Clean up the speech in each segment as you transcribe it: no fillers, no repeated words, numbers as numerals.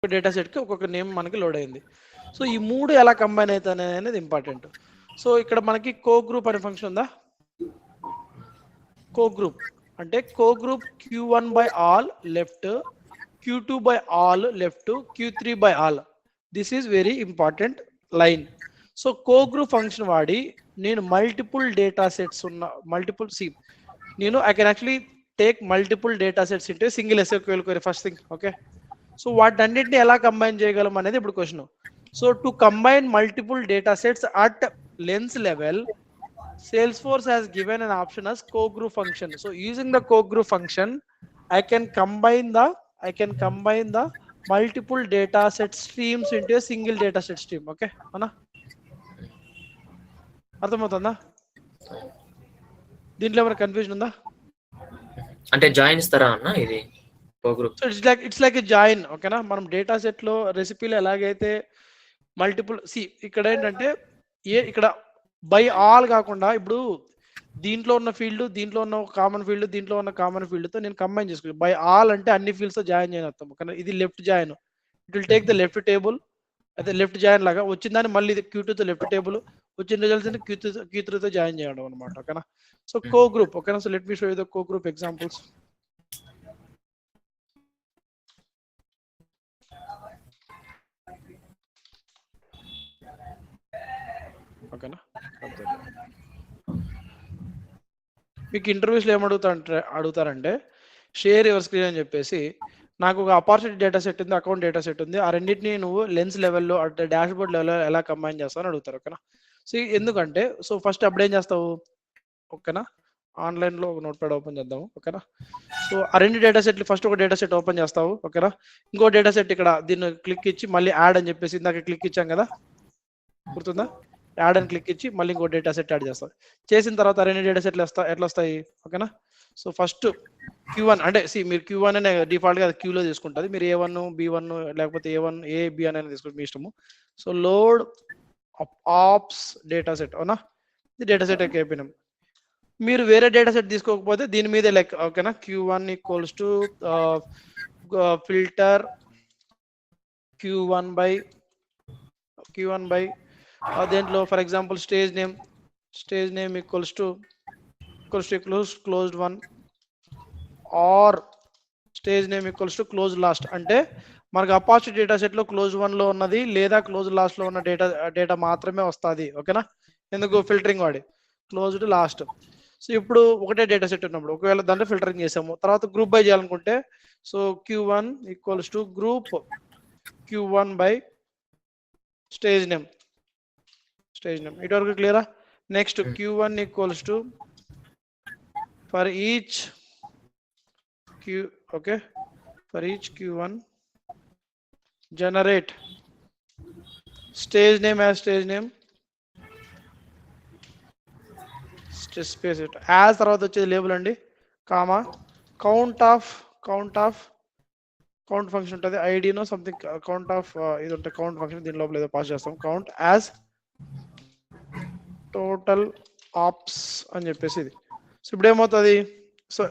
Data సెట్కి ఒక్కొక్క name మనకి లోడ్ అయింది. సో ఈ మూడు ఎలా కంబైన్ అవుతాయి అనేది ఇంపార్టెంట్. సో ఇక్కడ మనకి కో గ్రూప్ అనే ఫంక్షన్ ఉందా? కో గ్రూప్ అంటే కో group Q1 by all left, Q2 by all left, Q3 by all. This is very important line. So co group function వాడి నేను మల్టిపుల్ డేటా సెట్స్ ఉన్న నేను I can actually take multiple data sets into single SQL query first thing. Okay, so వాటన్నిటిని ఎలా combine చేయగలం అనేది ఇప్పుడు question. So to combine multiple data sets at lens level, Salesforce has given an option as co-group function. So using the co-group function, I can combine the multiple data set streams into a single data set stream. Okay, Anna? అర్థమవుతుందా? దీంట్లో ఏమైనా confusion ఉందా? అంటే join ఇస్తారా అన్న ఇది co group? So it's like a join. ఓకేనా, మనం డేటా సెట్ లో రెసిపీలో ఎలాగైతే మల్టిపుల్ ఇక్కడ ఏంటంటే ఇక్కడ బై ఆల్ కాకుండా ఇప్పుడు దీంట్లో ఉన్న ఫీల్డ్, దీంట్లో ఉన్న కామన్ ఫీల్డ్, దీంట్లో ఉన్న కామన్ ఫీల్డ్ తో నేను కంబైన్ చేసుకున్నాను. బై ఆల్ అంటే అన్ని ఫీల్డ్స్ తో జాయిన్ చేయనొస్తాం. కానీ ఇది left join, it will take the left table, అయితే లెఫ్ట్ జాయిన్ లాగా వచ్చిన దాన్ని మళ్ళీ ఇది Q2 తో లెఫ్ట్ టేబుల్, వచ్చిన రిజల్ట్స్ Q3 తో జాయిన్ చేయడం అనమాట. ఓకేనా, సో కో గ్రూప్. ఓకేనా, so let me show you the co group examples. ఓకేనా, మీకు ఇంటర్వ్యూస్లో అడుగుతారంటే షేర్ యువర్ స్క్రీన్ అని చెప్పేసి, నాకు ఒక ఆపర్చునిటీ డేటా సెట్ ఉంది, అకౌంట్ డేటా సెట్ ఉంది, ఆ రెండింటిని నువ్వు లెన్స్ లెవెల్లో అంటే డాష్ బోర్డ్ లెవెల్లో ఎలా కంబైన్ చేస్తావు అని అడుగుతారు. ఓకేనా, సో ఎందుకంటే సో ఫస్ట్ అప్పుడు ఏం చేస్తావు? ఓకేనా, ఆన్లైన్లో ఒక నోట్ ప్యాడ్ ఓపెన్ చేద్దాము. ఓకేనా, సో ఆ రెండు డేటా సెట్లు ఫస్ట్ ఒక డేటా సెట్ ఓపెన్ చేస్తావు. ఓకేనా, ఇంకో డేటా సెట్ ఇక్కడ దీన్ని క్లిక్ ఇచ్చి మళ్ళీ యాడ్ అని చెప్పేసి ఇందాక క్లిక్ ఇచ్చాం కదా, గుర్తుందా? యాడ్ అని క్లిక్ ఇచ్చి మళ్ళీ ఇంకో డేటా సెట్ యాడ్ చేస్తాం. చేసిన తర్వాత రెండు డేటా సెట్లు ఎట్లా వస్తాయి? ఓకేనా, సో ఫస్ట్ Q1 అంటే మీరు Q1 అనే డిఫాల్ట్గా క్యూలో తీసుకుంటుంది. మీరు A1 B1 లేకపోతే A1 A B అని తీసుకుంటే మీ ఇష్టము. So load opps data set, అవునా, ఇది డేటా సెట్ అయిపోయినాం. మీరు వేరే డేటా సెట్ తీసుకోకపోతే దీని మీదే లెక్క. ఓకేనా, Q1 equals to filter Q1 by దేంట్లో for example stage name equals to closed won or stage name equals to close lost. అంటే మనకు అపార్చునిటీ డేటా సెట్ లో క్లోజ్ వన్ లో ఉన్నది లేదా క్లోజ్ లాస్ట్ లో ఉన్న డేటా మాత్రమే వస్తుంది. ఓకేనా, ఎందుకు? ఫిల్టరింగ్ వాడి క్లోజ్డ్ లాస్ట్. సో ఇప్పుడు ఒకటే డేటా సెట్ ఉన్నప్పుడు ఒకవేళ దాంట్లో ఫిల్టరింగ్ చేసాము, తర్వాత గ్రూప్ బై చేయాలనుకుంటే so Q1 equals to group Q1 by stage name. ఇటువరకు క్లియరా? Next Q1 equals to for each Q1 generate stage name as stage name, space it as తర్వాత వచ్చేది లేబుల్ అండి, కామా కౌంట్ ఫంక్షన్ ఉంటుంది, ఐడినో something count of ఇది ఉంటుంది count function, దీని లోపల ఏదో పాస్ చేస్తాం. కౌంట్ యాజ్ టోటల్ ఆప్స్ అని చెప్పేసి ఇది. సో ఇప్పుడు ఏమవుతుంది? సో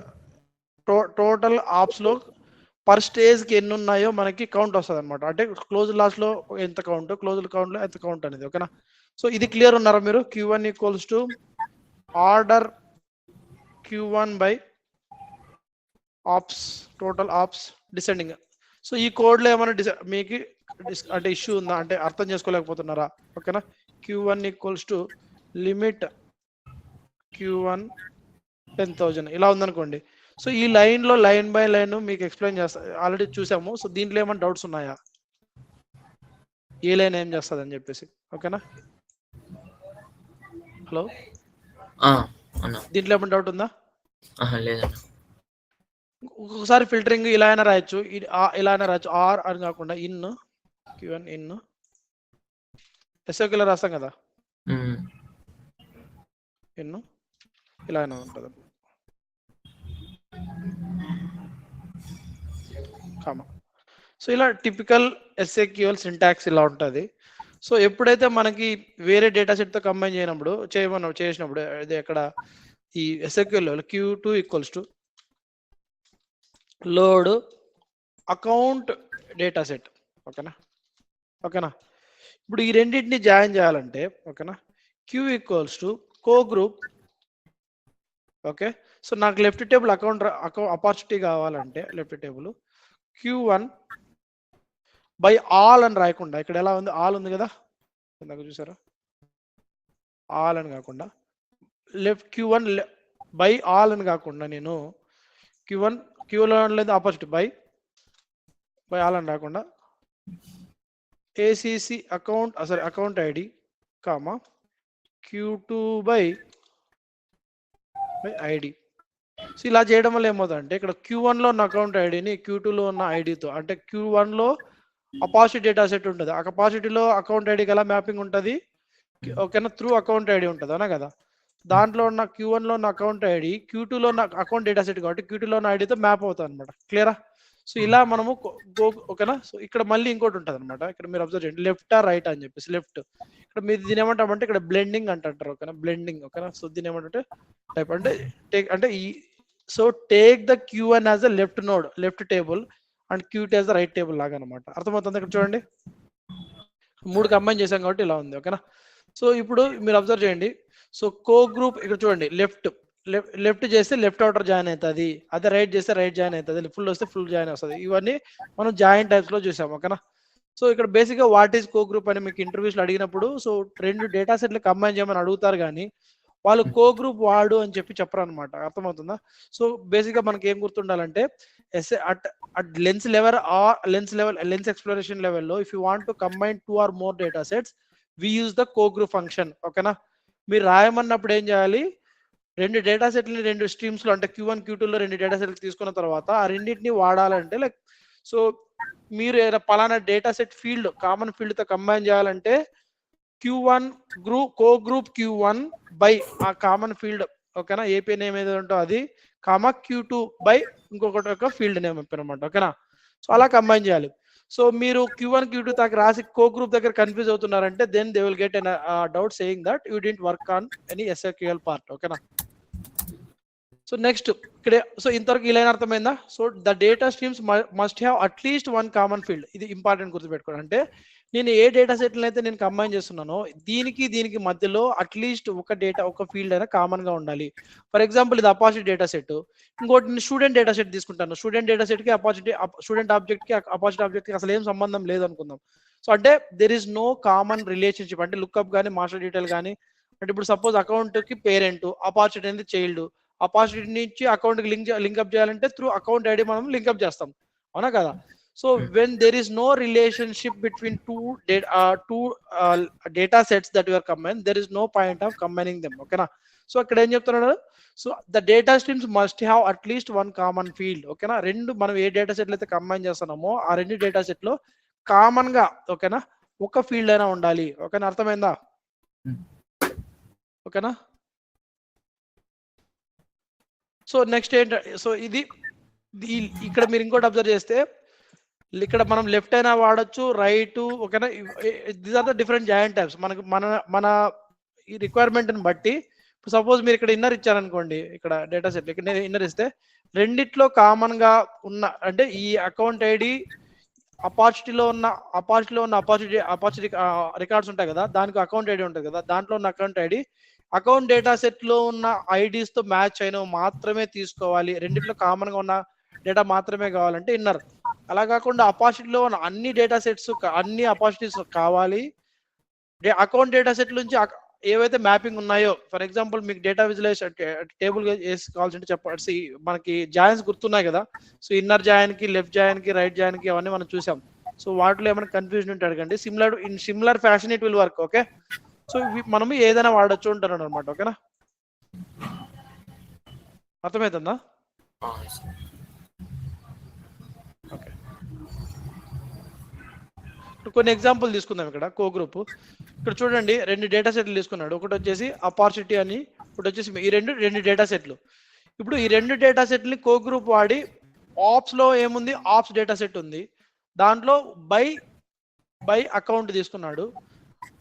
టోటల్ ఆప్స్ లో పర్ స్టేజ్ కి ఎన్ని ఉన్నాయో మనకి కౌంట్ వస్తుంది అనమాట. అంటే క్లోజ్ లాస్ట్ లో ఎంత కౌంట్, క్లోజ్ కౌంట్ లో ఎంత కౌంట్ అనేది. ఓకేనా, సో ఇది క్లియర్ ఉన్నారా మీరు? Q1 equals to order Q1 by opps, total opps descending. So ఈ కోడ్ లో ఏమైనా మీకు అంటే ఇష్యూ ఉందా, అంటే అర్థం చేసుకోలేకపోతున్నారా? ఓకేనా, Q1 equals to limit Q1 10,000 ఇలా ఉందనుకోండి. సో ఈ లైన్ లో లైన్ బై లైన్ మీకు ఎక్స్ప్లెయిన్ చేస్తా, ఆల్రెడీ చూసాము. సో దీంట్లో ఏమైనా డౌట్స్ ఉన్నాయా? ఏ లైన్ ఏం చేస్తుంది అని చెప్పేసి. ఓకేనా, హలో, దీంట్లో ఏమైనా డౌట్ ఉందా? లేదన్న. ఒక్కొక్కసారి ఫిల్టరింగ్ ఇలా అయినా రాయొచ్చు, ఇలా అయినా రాయొచ్చు, ఆర్ అని కాకుండా ఇన్ Q1 ఇన్ SQL రాస్తాం కదా, ఇన్ ఇలా అయినా ఉంటుంది. సో ఇలా టిపికల్ SQL సింటాక్స్ ఇలా ఉంటుంది. సో ఎప్పుడైతే మనకి వేరే డేటా సెట్ తో కంబైన్ చేసినప్పుడు ఇది ఎక్కడ ఈ SQL లో Q2 equals to load account data set. ఓకేనా. ఇప్పుడు ఈ రెండింటిని జాయిన్ చేయాలంటే ఓకేనా, Q equals to cogroup. Okay, so నాకు లెఫ్ట్ టేబుల్ అకౌంట్ అపార్చునిటీ కావాలంటే left table Q1 by all అని రాయకుండా, ఇక్కడ ఎలా ఉంది, ఆల్ ఉంది కదా ఇందాక చూసారా, ఆల్ అని కాకుండా లెఫ్ట్ Q1 బై ఆల్ అని కాకుండా నేను Q1 లేదు ఆపర్చునిటీ బై ఆల్ అని రాకుండా ACC account ID comma Q2 by ID. So ఇలా చేయడం వల్ల ఏమవుతుందంటే ఇక్కడ Q1 లో ఉన్న అకౌంట్ ఐడిని Q2 లో ఉన్న ఐడితో, అంటే Q1 లో అపార్చునిటీ డేటా సెట్ ఉంటుంది, ఆ కెపాసిటీలో అకౌంట్ ఐడికి ఎలా మ్యాపింగ్ ఉంటుంది, ఓకేనా, త్రూ అకౌంట్ ఐడి ఉంటుంది అవునా కదా. దాంట్లో ఉన్న Q1 లో ఉన్న అకౌంట్ ఐడి Q2 లో ఉన్న అకౌంట్ డేటా సెట్ కాబట్టి Q2 లో ఉన్న ఐడితో మ్యాప్ అవుతుంది అనమాట. క్లియరా. సో ఇలా మనము ఓకేనా. సో ఇక్కడ మళ్ళీ ఇంకోటి ఉంటుంది అనమాట, ఇక్కడ మీరు అబ్జర్వ్ చేయండి, లెఫ్ట్ ఆ రైట్ అని చెప్పేసి. లెఫ్ట్ ఇక్కడ మీరు దీని ఏమంటామంటే ఇక్కడ బ్లెండింగ్ అంటారు ఓకేనా, బ్లెండింగ్ ఓకేనా. సో దీని ఏమంటే టైప్ అంటే అంటే ఈ so take the Q1 as the left node, left table, and Q2 as the right table లాగా అనమాట. అర్థమవుతుంది. ఇక్కడ చూడండి 3 కంబైన్ చేసాం కాబట్టి ఇలా ఉంది ఓకేనా. సో ఇప్పుడు మీరు అబ్జర్వ్ చేయండి, సో కో గ్రూప్ ఇక్కడ చూడండి, లెఫ్ట్ చేస్తే లెఫ్ట్ అవుటర్ జాయిన్ అవుతుంది, అదే రైట్ చేస్తే రైట్ జాయిన్ అవుతుంది, ఫుల్ వస్తే ఫుల్ జాయిన్ వస్తుంది. ఇవన్నీ మనం జాయిన్ టైప్స్ లో చూసాం ఓకేనా. సో ఇక్కడ బేసిక్ గా వాట్ ఈస్ కో గ్రూప్ అని మీకు ఇంటర్వ్యూస్ లో అడిగినప్పుడు, సో 2 డేటా సెట్లు కంబైన్ చేయమని అడుగుతారు కానీ వాళ్ళు కో గ్రూప్ వాడు అని చెప్పరు అనమాట. అర్థమవుతుందా. సో బేసిక్ గా మనకి ఏం గుర్తుండాలంటే అట్ లెన్స్ ఎక్స్ప్లోరేషన్ లెవెల్లో if you want to combine 2 or more data sets we use the co group function ఓకేనా. మీరు రాయమన్నప్పుడు ఏం చేయాలి, 2 డేటా సెట్లని 2 స్ట్రీమ్స్ లో, అంటే Q1 Q2 లో 2 డేటా సెట్లు తీసుకున్న తర్వాత ఆ రెండింటిని వాడాలంటే లైక్, సో మీరు పలానా data set field common field తో కంబైన్ చేయాలంటే Q1 co group Q1 by ఆ కామన్ ఫీల్డ్ ఓకేనా, ఏపీ నేమ్ ఏదో ఉంటో అది కామా Q2 బై ఇంకొకటి ఒక ఫీల్డ్ నేమ్ అనమాట ఓకేనా. సో అలా కంబైన్ చేయాలి. సో మీరు Q1 Q2 దాకా రాసి కో గ్రూప్ దగ్గర కన్ఫ్యూజ్ అవుతున్నారంటే then they will get an doubt saying that you didn't work on any SQL part ఓకేనా. సో నెక్స్ట్ ఇక్కడ, సో ఇంతవరకు ఇలా అర్థమైందా. So the data streams must have at least 1 common field. ఇది ఇంపార్టెంట్ గుర్తుపెట్టుకోండి. అంటే నేను ఏ డేటా సెట్లు అయితే నేను కంబైన్ చేస్తున్నానో దీనికి మధ్యలో అట్లీస్ట్ ఒక ఫీల్డ్ అయినా కామన్ గా ఉండాలి. ఫర్ ఎగ్జాంపుల్ ఇది అపార్చునిటీ డేటా సెట్, ఇంకోటి నేను స్టూడెంట్ డేటా సెట్ తీసుకుంటాను. స్టూడెంట్ డేటా సెట్ కి స్టూడెంట్ ఆబ్జెక్ట్ కి అపార్చునిటీ ఆబ్జెక్ట్ కి అసలు ఏం సంబంధం లేదు అనుకుందాం. సో అంటే there is no common relationship, అంటే లుక్అప్ కానీ మాస్టర్ డీటెయిల్ కానీ. అంటే ఇప్పుడు సపోజ్ అకౌంట్ కి పేరెంట్, అపార్చునిటీ అనేది చైల్డ్, అపార్చునిటీ నుంచి అకౌంట్ కి లింక్అప్ చేయాలంటే త్రూ అకౌంట్ ఐడి మనం లింక్అప్ చేస్తాం అవునా కదా. So when there is no relationship between two data sets that you are combined, there is no point of combining them ఓకేనా. So అక్కడ ఏం చెప్తున్నాడు, so the data streams must have at least 1 common field ఓకేనా. మనం ఏ data సెట్లు అయితే combine చేస్తున్నామో ఆ 2 డేటా సెట్ లో కామన్ గా ఓకేనా ఒక ఫీల్డ్ అయినా ఉండాలి ఓకేనా. అర్థమైందా ఓకేనా. సో నెక్స్ట్ ఏంటంటే, సో ఇది ఇక్కడ మీరు ఇంకోటి అబ్జర్వ్ చేస్తే ఇక్కడ మనం లెఫ్ట్ అయినా వాడచ్చు, రైట్ ఓకేనా. These are the different joint types. మనకు మన ఈ రిక్వైర్మెంట్ ని బట్టి, సపోజ్ మీరు ఇక్కడ ఇన్నర్ ఇచ్చారనుకోండి, ఇక్కడ డేటా సెట్ ఇక్కడ ఇన్నర్ ఇస్తే రెండిట్లో కామన్ గా ఉన్న, అంటే ఈ అకౌంట్ ఐడి అపార్చునిటీలో ఉన్న అపార్చునిటీ రికార్డ్స్ ఉంటాయి కదా, దానికి అకౌంట్ ఐడి ఉంటుంది కదా, దాంట్లో ఉన్న account ID account data set లో ఉన్న ఐడీస్ తో మ్యాచ్ అయినవి మాత్రమే తీసుకోవాలి. రెండిట్లో కామన్ గా ఉన్న డేటా మాత్రమే కావాలంటే ఇన్నర్. అలా కాకుండా అపార్చునిటీలో ఉన్న అన్ని డేటా సెట్స్, అన్ని అపార్చునిటీస్ కావాలి. అకౌంట్ డేటా సెట్ నుంచి ఏవైతే మ్యాపింగ్ ఉన్నాయో, ఫర్ ఎగ్జాంపుల్ మీకు డేటా విజువలైజేషన్ టేబుల్ వేసుకోవాల్సి చెప్పాల్సి మనకి జాయిన్స్ గుర్తున్నాయి కదా. సో ఇన్నర్ జాయిన్ కి, లెఫ్ట్ జాయిన్ కి, రైట్ జాయిన్ కి అవన్నీ మనం చూసాం. సో వాటిలో ఏమైనా కన్ఫ్యూజన్ ఉంటే అడగండి. Similar fashion it will work okay. So మనము ఏదైనా వాడచ్చు అంటున్నాడు అనమాట ఓకేనా. అర్థమవుతుందా ఓకే. కొన్ని ఎగ్జాంపుల్ తీసుకుందాం. ఇక్కడ కో గ్రూప్, ఇక్కడ చూడండి 2 డేటా సెట్లు తీసుకున్నాడు. ఒకటి వచ్చేసి అపార్చునిటీ అని, ఒకటి వచ్చేసి ఈ రెండు డేటా సెట్లు. ఇప్పుడు ఈ 2 డేటా సెట్ని కో గ్రూప్ వాడి ఆప్స్ లో ఏముంది, ఆప్స్ డేటా సెట్ ఉంది, దాంట్లో బై అకౌంట్ తీసుకున్నాడు.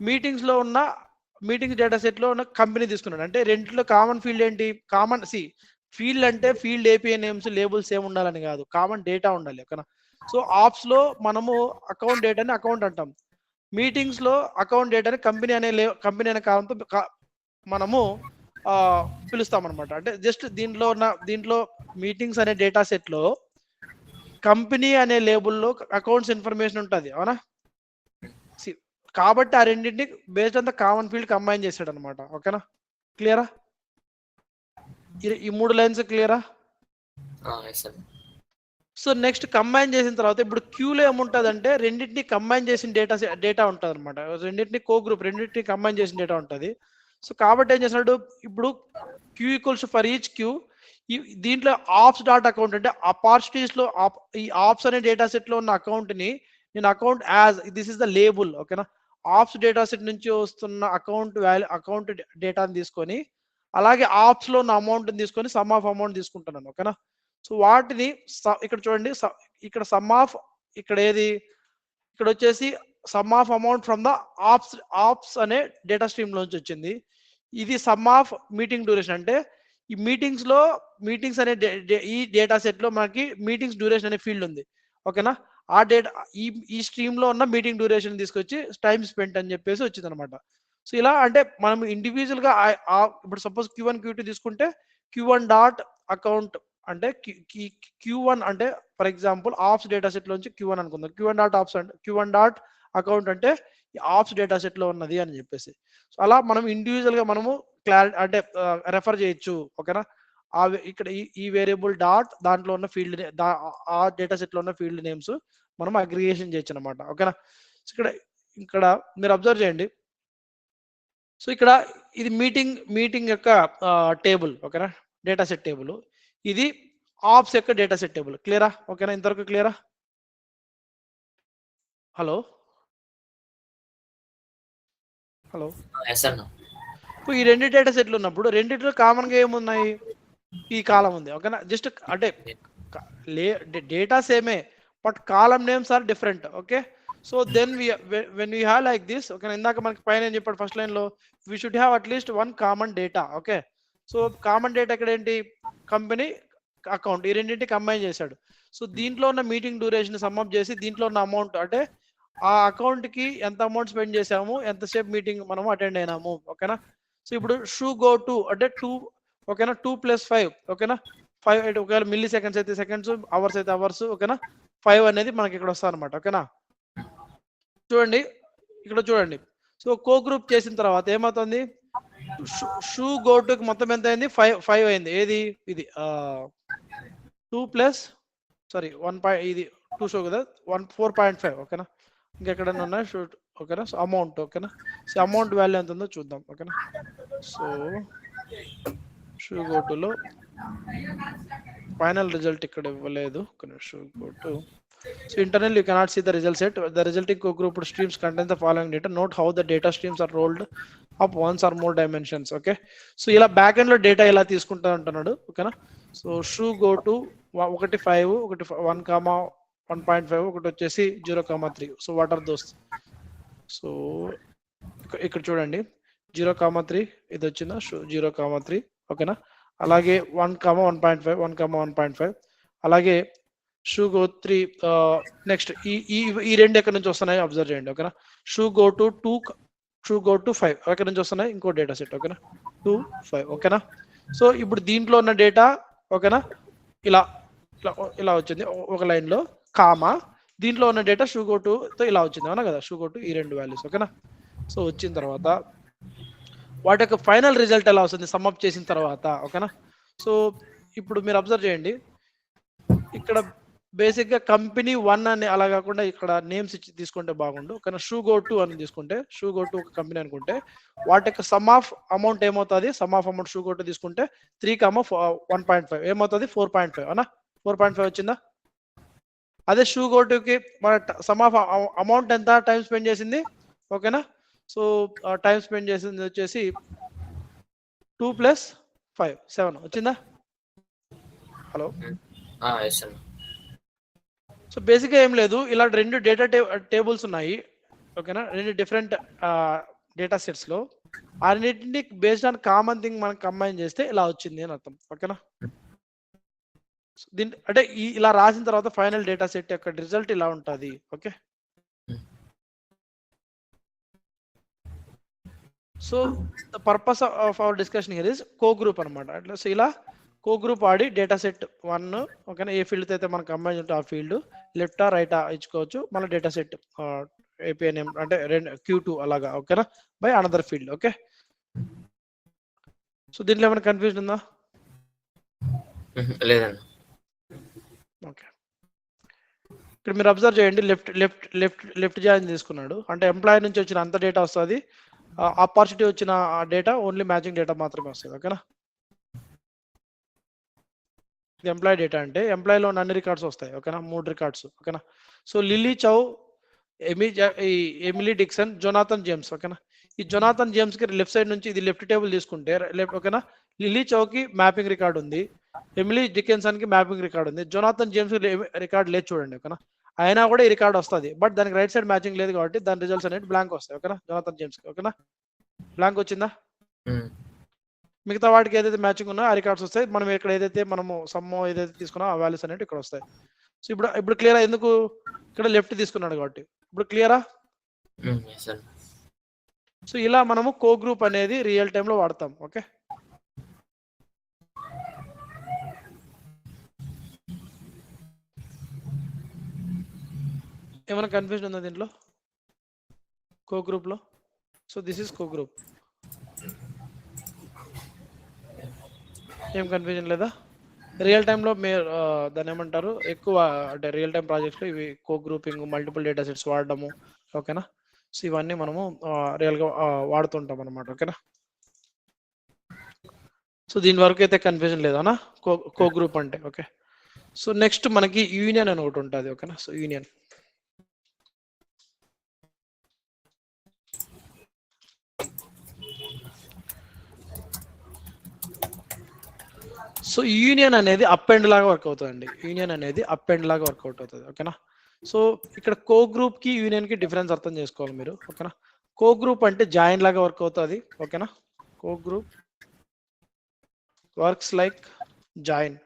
మీటింగ్స్ డేటా సెట్ లో ఉన్న కంపెనీ తీసుకున్నాడు. అంటే రెండిట్లో కామన్ ఫీల్డ్ ఏంటి, ఫీల్డ్ అంటే ఫీల్డ్ ఏపీఐ నేమ్స్ లేబుల్స్ ఏమి ఉండాలని కాదు, కామన్ డేటా ఉండాలి ఓకేనా. సో ఆప్స్ లో మనము అకౌంట్ డేటాని అకౌంట్ అంటాం, మీటింగ్స్ లో అకౌంట్ డేటాని కంపెనీ అనే కాలంతో మనము పిలుస్తాం అనమాట. అంటే జస్ట్ దీంట్లో మీటింగ్స్ అనే డేటా సెట్ లో కంపెనీ అనే లేబుల్లో అకౌంట్స్ ఇన్ఫర్మేషన్ ఉంటుంది, అవునా? కాబట్టి ఆ రెండింటిని based on the common field combine చేశాడు అనమాట. ఓకేనా, క్లియరా? ఈ 3 లైన్స్ క్లియరా? సో నెక్స్ట్ కంబైన్ చేసిన తర్వాత ఇప్పుడు క్యూలో ఏముంటుంది అంటే రెండింటిని కంబైన్ చేసిన డేటా ఉంటుంది అనమాట. రెండింటిని రెండింటిని కంబైన్ చేసిన డేటా ఉంటుంది. సో కాబట్టి ఏం చేసినాడు, ఇప్పుడు Q equals for each Q, దీంట్లో ఆప్స్ డాట్ అకౌంట్ అంటే అపార్చునిటీస్ లో ఈ ఆప్స్ అనే డేటా సెట్ లో ఉన్న అకౌంట్ ని నేను account as this is the label. ఓకేనా, ఆప్స్ డేటా సెట్ నుంచి వస్తున్న అకౌంట్ డేటాని తీసుకొని అలాగే ఆప్స్ లో ఉన్న అమౌంట్ తీసుకొని సమ్ ఆఫ్ అమౌంట్ తీసుకుంటున్నాను. ఓకేనా, సో వాటిని ఇక్కడ చూడండి, ఇక్కడ సమ్ ఆఫ్ ఇక్కడ వచ్చేసి sum of amount from the opps అనే డేటా స్ట్రీమ్ లోంచి వచ్చింది. ఇది సమ్ ఆఫ్ మీటింగ్ డ్యూరేషన్ అంటే ఈ మీటింగ్స్ అనే ఈ డేటా సెట్ లో మనకి మీటింగ్స్ డ్యూరేషన్ అనే ఫీల్డ్ ఉంది. ఓకేనా, ఆ డేటా ఈ స్ట్రీమ్ లో ఉన్న మీటింగ్ డ్యూరేషన్ తీసుకొచ్చి టైం స్పెంట్ అని చెప్పేసి వచ్చింది అనమాట. సో ఇలా అంటే మనం ఇండివిజువల్ గా ఇప్పుడు సపోజ్ Q1 Q2 తీసుకుంటే Q1 డాట్ అకౌంట్ అంటే Q1 అంటే for example opps data set లోంచి Q1 అనుకుందాం. Q1 డాట్ అకౌంట్ అంటే ఆప్స్ డేటా సెట్ లో ఉన్నది అని చెప్పేసి. సో అలా మనం ఇండివిజువల్ గా మనము అంటే రెఫర్ చేయొచ్చు. ఓకేనా, ఇక్కడ ఈ వేరియబుల్ డాట్ దాంట్లో ఉన్న ఫీల్డ్ ఆ డేటా సెట్ లో ఉన్న ఫీల్డ్ నేమ్స్ మనం అగ్రిగేషన్ చేయొచ్చు అనమాట. ఓకేనా, ఇక్కడ మీరు అబ్జర్వ్ చేయండి. సో ఇక్కడ ఇది మీటింగ్ యొక్క టేబుల్. ఓకేనా, డేటా సెట్ టేబుల్. ఇది ఆప్స్ యొక్క డేటా సెట్ టేబుల్. క్లియరా? ఓకేనా, ఇంతవరకు క్లియరా? హలో హలో ఇప్పుడు ఈ రెండు డేటా సెట్లు ఉన్నప్పుడు రెండిట్లో కామన్ గా ఏమున్నాయి? ఈ కాలం ఉంది. ఓకేనా, జస్ట్ అంటే డేటా సేమే but column names are different. Okay, so then when we have like this, okay, ఇందాక మనకి పైన ఏం చెప్పాడు ఫస్ట్ లైన్ లో, we should have at least one common data. Okay, so common data ఇక్కడ ఏంటి? Company account. ఈ రెండింటి కంబైన్ చేశాడు. సో దీంట్లో ఉన్న మీటింగ్ డ్యూరేషన్ సమ్అప్ చేసి దీంట్లో ఉన్న అమౌంట్ అంటే ఆ అకౌంట్ కి ఎంత అమౌంట్ స్పెండ్ చేసాము, ఎంతసేపు మీటింగ్ మనము అటెండ్ అయినాము. ఓకేనా, సో ఇప్పుడు షూ గో టు అంటే 2. ఓకేనా, 2 + 5. ఓకేనా, 5 ఒకవేళ మిల్లీ సెకండ్స్ అయితే సెకండ్స్, అవర్స్ అయితే అవర్స్. ఓకేనా, 5 అనేది మనకి ఇక్కడ వస్తుంది అనమాట. ఓకేనా, చూడండి ఇక్కడ చూడండి. సో కో గ్రూప్ చేసిన తర్వాత ఏమవుతుంది? షూ గో టు మొత్తం ఎంత అయింది? 5 అయింది. ఏది ఇది 2 ప్లస్ 1 ఇది 2 షో కదా, 4.5. ఓకేనా, ఇంకెక్కడైనా ఉన్నాయి షూట్. ఓకేనా, సో అమౌంట్. ఓకేనా, సో అమౌంట్ వాల్యూ ఎంత ఉందో చూద్దాం. ఓకేనా, సో షూ గో టులో ఫైనల్ రిజల్ట్ ఇక్కడ ఇవ్వలేదు. షూ గో టు, so internally you cannot see the result set. The resulting co-grouped streams contain the following data. Note how the data streams are rolled up once or more dimensions. Okay, so ఇలా back end లో data ఇలా తీసుకుంటా అంటున్నాడు. ఓకేనా, so షూ గో to 1 5 1 1.5 ఒకటి వచ్చేసి 0.3. So what are those? So ఇక్కడ చూడండి 0.3 ఇది వచ్చిందా? 0.3. ఓకేనా, అలాగే 1.1.5 1.1.5 అలాగే షూ గో 3. నెక్స్ట్ ఈ రెండు ఎక్కడి నుంచి వస్తున్నాయి అబ్జర్వ్ చేయండి. ఓకేనా, షూ గో టు 5 ఎక్కడి నుంచి వస్తున్నాయి? ఇంకో డేటా సెట్. ఓకేనా, 2 5. ఓకేనా, సో ఇప్పుడు దీంట్లో ఉన్న డేటా ఓకేనా ఇలా ఇలా వచ్చింది ఒక లైన్ లో, కామా దీంట్లో ఉన్న డేటా షూ గో టు తో ఇలా వచ్చింది. అవునా కదా, షూ గో టు ఈ రెండు వాల్యూస్. ఓకేనా, సో వచ్చిన తర్వాత వాటి యొక్క ఫైనల్ రిజల్ట్ ఎలా వస్తుంది సమ్అప్ చేసిన తర్వాత? ఓకేనా, సో ఇప్పుడు మీరు అబ్జర్వ్ చేయండి. ఇక్కడ బేసిక్ గా కంపెనీ 1 అని అలా కాకుండా ఇక్కడ నేమ్స్ ఇచ్చి తీసుకుంటే బాగుండు. కానీ షూ గో టు అని తీసుకుంటే, షూ గో టు ఒక కంపెనీ అనుకుంటే వాటి యొక్క సమ్ ఆఫ్ అమౌంట్ ఏమవుతుంది? సమ్ ఆఫ్ అమౌంట్ షూ గో టు తీసుకుంటే 3, 1.5 ఏమవుతుంది? 4.5. అవునా, 4.5 వచ్చిందా? అదే షూ గో టుకి మన సమ్ ఆఫ్ అమౌంట్ ఎంత టైం స్పెండ్ చేసింది? ఓకేనా, సో టైం స్పెండ్ చేసింది వచ్చేసి 2 + 5 7 వచ్చిందా? హలో, సో బేసిక్ గా ఏం లేదు, ఇలా రెండు డేటా టేబుల్స్ ఉన్నాయి. ఓకేనా, రెండు డిఫరెంట్ డేటా సెట్స్ లో అన్నిటిని బేస్డ్ ఆన్ కామన్ థింగ్ మనం కంబైన్ చేస్తే ఇలా వచ్చింది అని అర్థం. ఓకేనా, దీని అంటే ఇలా రాసిన తర్వాత ఫైనల్ డేటా సెట్ యొక్క రిజల్ట్ ఇలా ఉంటుంది. Okay, so the purpose of our discussion here is co group అనమాట. అట్లా సో ఇలా కో గ్రూప్ ఆడి డేటా సెట్ 1 ఓకేనా, ఏ ఫీల్డ్ అయితే మనకు కంబైన్ ఉంటే ఆ ఫీల్డ్ లెఫ్టా రైటా ఇచ్చుకోవచ్చు. మళ్ళీ డేటా సెట్ ఏపీఐ నేమ్ అంటే Q2 అలాగా ఓకేనా by another field. Okay, so దీంట్లో ఏమైనా కన్ఫ్యూజన్ ఉందా? లేదన్న. ఓకే, ఇక్కడ మీరు అబ్జర్వ్ చేయండి, లెఫ్ట్ జాయిన్ తీసుకున్నాడు అంటే ఎంప్లాయీ నుంచి వచ్చిన అంత డేటా వస్తుంది, ఆపర్చునిటీ వచ్చిన డేటా ఓన్లీ మ్యాచింగ్ డేటా మాత్రమే వస్తుంది. ఓకేనా, ఇది ఎంప్లాయీ డేటా అంటే ఎంప్లాయీలో అన్ని రికార్డ్స్ వస్తాయి. ఓకేనా, 3 రికార్డ్స్. ఓకేనా, సో లిల్లీ చౌ, ఎమిలీ డిక్సన్, జొనాథన్ జేమ్స్. ఓకేనా, ఈ జొనాథన్ జేమ్స్ కి లెఫ్ట్ సైడ్ నుంచి ఇది లెఫ్ట్ టేబుల్ తీసుకుంటే ఓకేనా, లిల్లీ చౌకి మ్యాపింగ్ రికార్డ్ ఉంది, ఎమిలీ డికెన్సన్ కి మ్యాపింగ్ రికార్డ్ ఉంది, జొనాథన్ జేమ్స్ రికార్డ్ లేదు చూడండి. ఓకేనా, అయినా కూడా ఈ రికార్డ్ వస్తుంది, బట్ దానికి రైట్ సైడ్ మ్యాచింగ్ లేదు కాబట్టి దాని రిజల్ట్స్ అనేది బ్లాంక్ వస్తాయి. ఓకేనా, జొనాథన్ జేమ్స్ కి. ఓకేనా, బ్లాంక్ వచ్చిందా? మిగతా వాటికి ఏదైతే మ్యాచింగ్ ఉన్నాయో ఆ రికార్డ్స్ వస్తాయి. మనం ఇక్కడ ఏదైతే మనము సమ్మో ఏదైతే తీసుకున్నామో ఆ వాల్యూస్ అనేవి ఇక్కడ వస్తాయి. సో ఇప్పుడు క్లియరా? ఎందుకు ఇక్కడ లెఫ్ట్ తీసుకున్నాడు కాబట్టి ఇప్పుడు క్లియరా? సో ఇలా మనము కో గ్రూప్ అనేది రియల్ టైమ్ లో వాడతాం. ఓకే, ఏమైనా కన్ఫ్యూజన్ ఉందా దీంట్లో కో గ్రూప్ లో? So this is co group. ఏం కన్ఫ్యూజన్ లేదా? రియల్ టైంలో మీరు దాన్ని ఏమంటారు, ఎక్కువ అంటే రియల్ టైం ప్రాజెక్ట్స్లో ఇవి కో గ్రూపింగ్, మల్టిపుల్ డేటా సెట్స్ వాడడము. ఓకేనా, సో ఇవన్నీ మనము రియల్గా వాడుతుంటాం అనమాట. ఓకేనా, సో దీని వరకు అయితే కన్ఫ్యూజన్ లేదనా కో గ్రూప్ అంటే. ఓకే, సో నెక్స్ట్ మనకి యూనియన్ అని ఒకటి ఉంటుంది. ఓకేనా, సో యూనియన్ సో యూనియన్ అనేది అప్ ఎండ్ లాగా వర్క్ అవుతుందండి. యూనియన్ అనేది అప్ ఎండ్ లాగా వర్కౌట్ అవుతుంది. ఓకేనా, సో ఇక్కడ కో గ్రూప్ కి యూనియన్ కి డిఫరెన్స్ అర్థం చేసుకోవాలి మీరు. ఓకేనా, కో గ్రూప్ అంటే జాయిన్ లాగా వర్క్ అవుతుంది. ఓకేనా, co group works like join.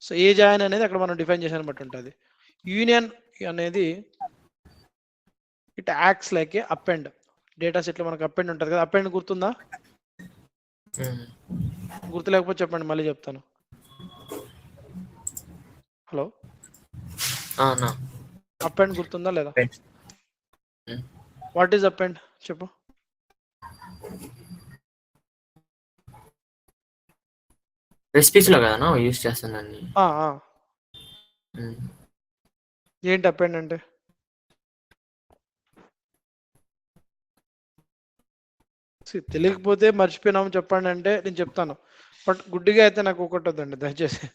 So ఏ జాయిన్ అనేది అక్కడ మనం డిఫైన్ చేసిన బట్టి ఉంటుంది. యూనియన్ అనేది it acts like A up end. Data set లో మనకు అప్ ఎండ్ ఉంటుంది కదా, అప్ ఎండ్ గుర్తుందా? గుర్తు లేకపోతే చెప్పండి, మళ్ళీ చెప్తాను. హలో, అప్ ఎండ్ గుర్తుందా లేదా? వాట్ ఈస్ అప్ ఎండ్ చెప్పు. రెసిపీస్ లో కదా యూస్ చేస్తానండి. ఏంటి అప్ ఎండ్ అంటే? తెలియకపోతే మర్చిపోయినాము చెప్పండి అంటే నేను చెప్తాను, బట్ గుడ్డిగా అయితే నాకు ఒకటి వద్దండి దయచేసి.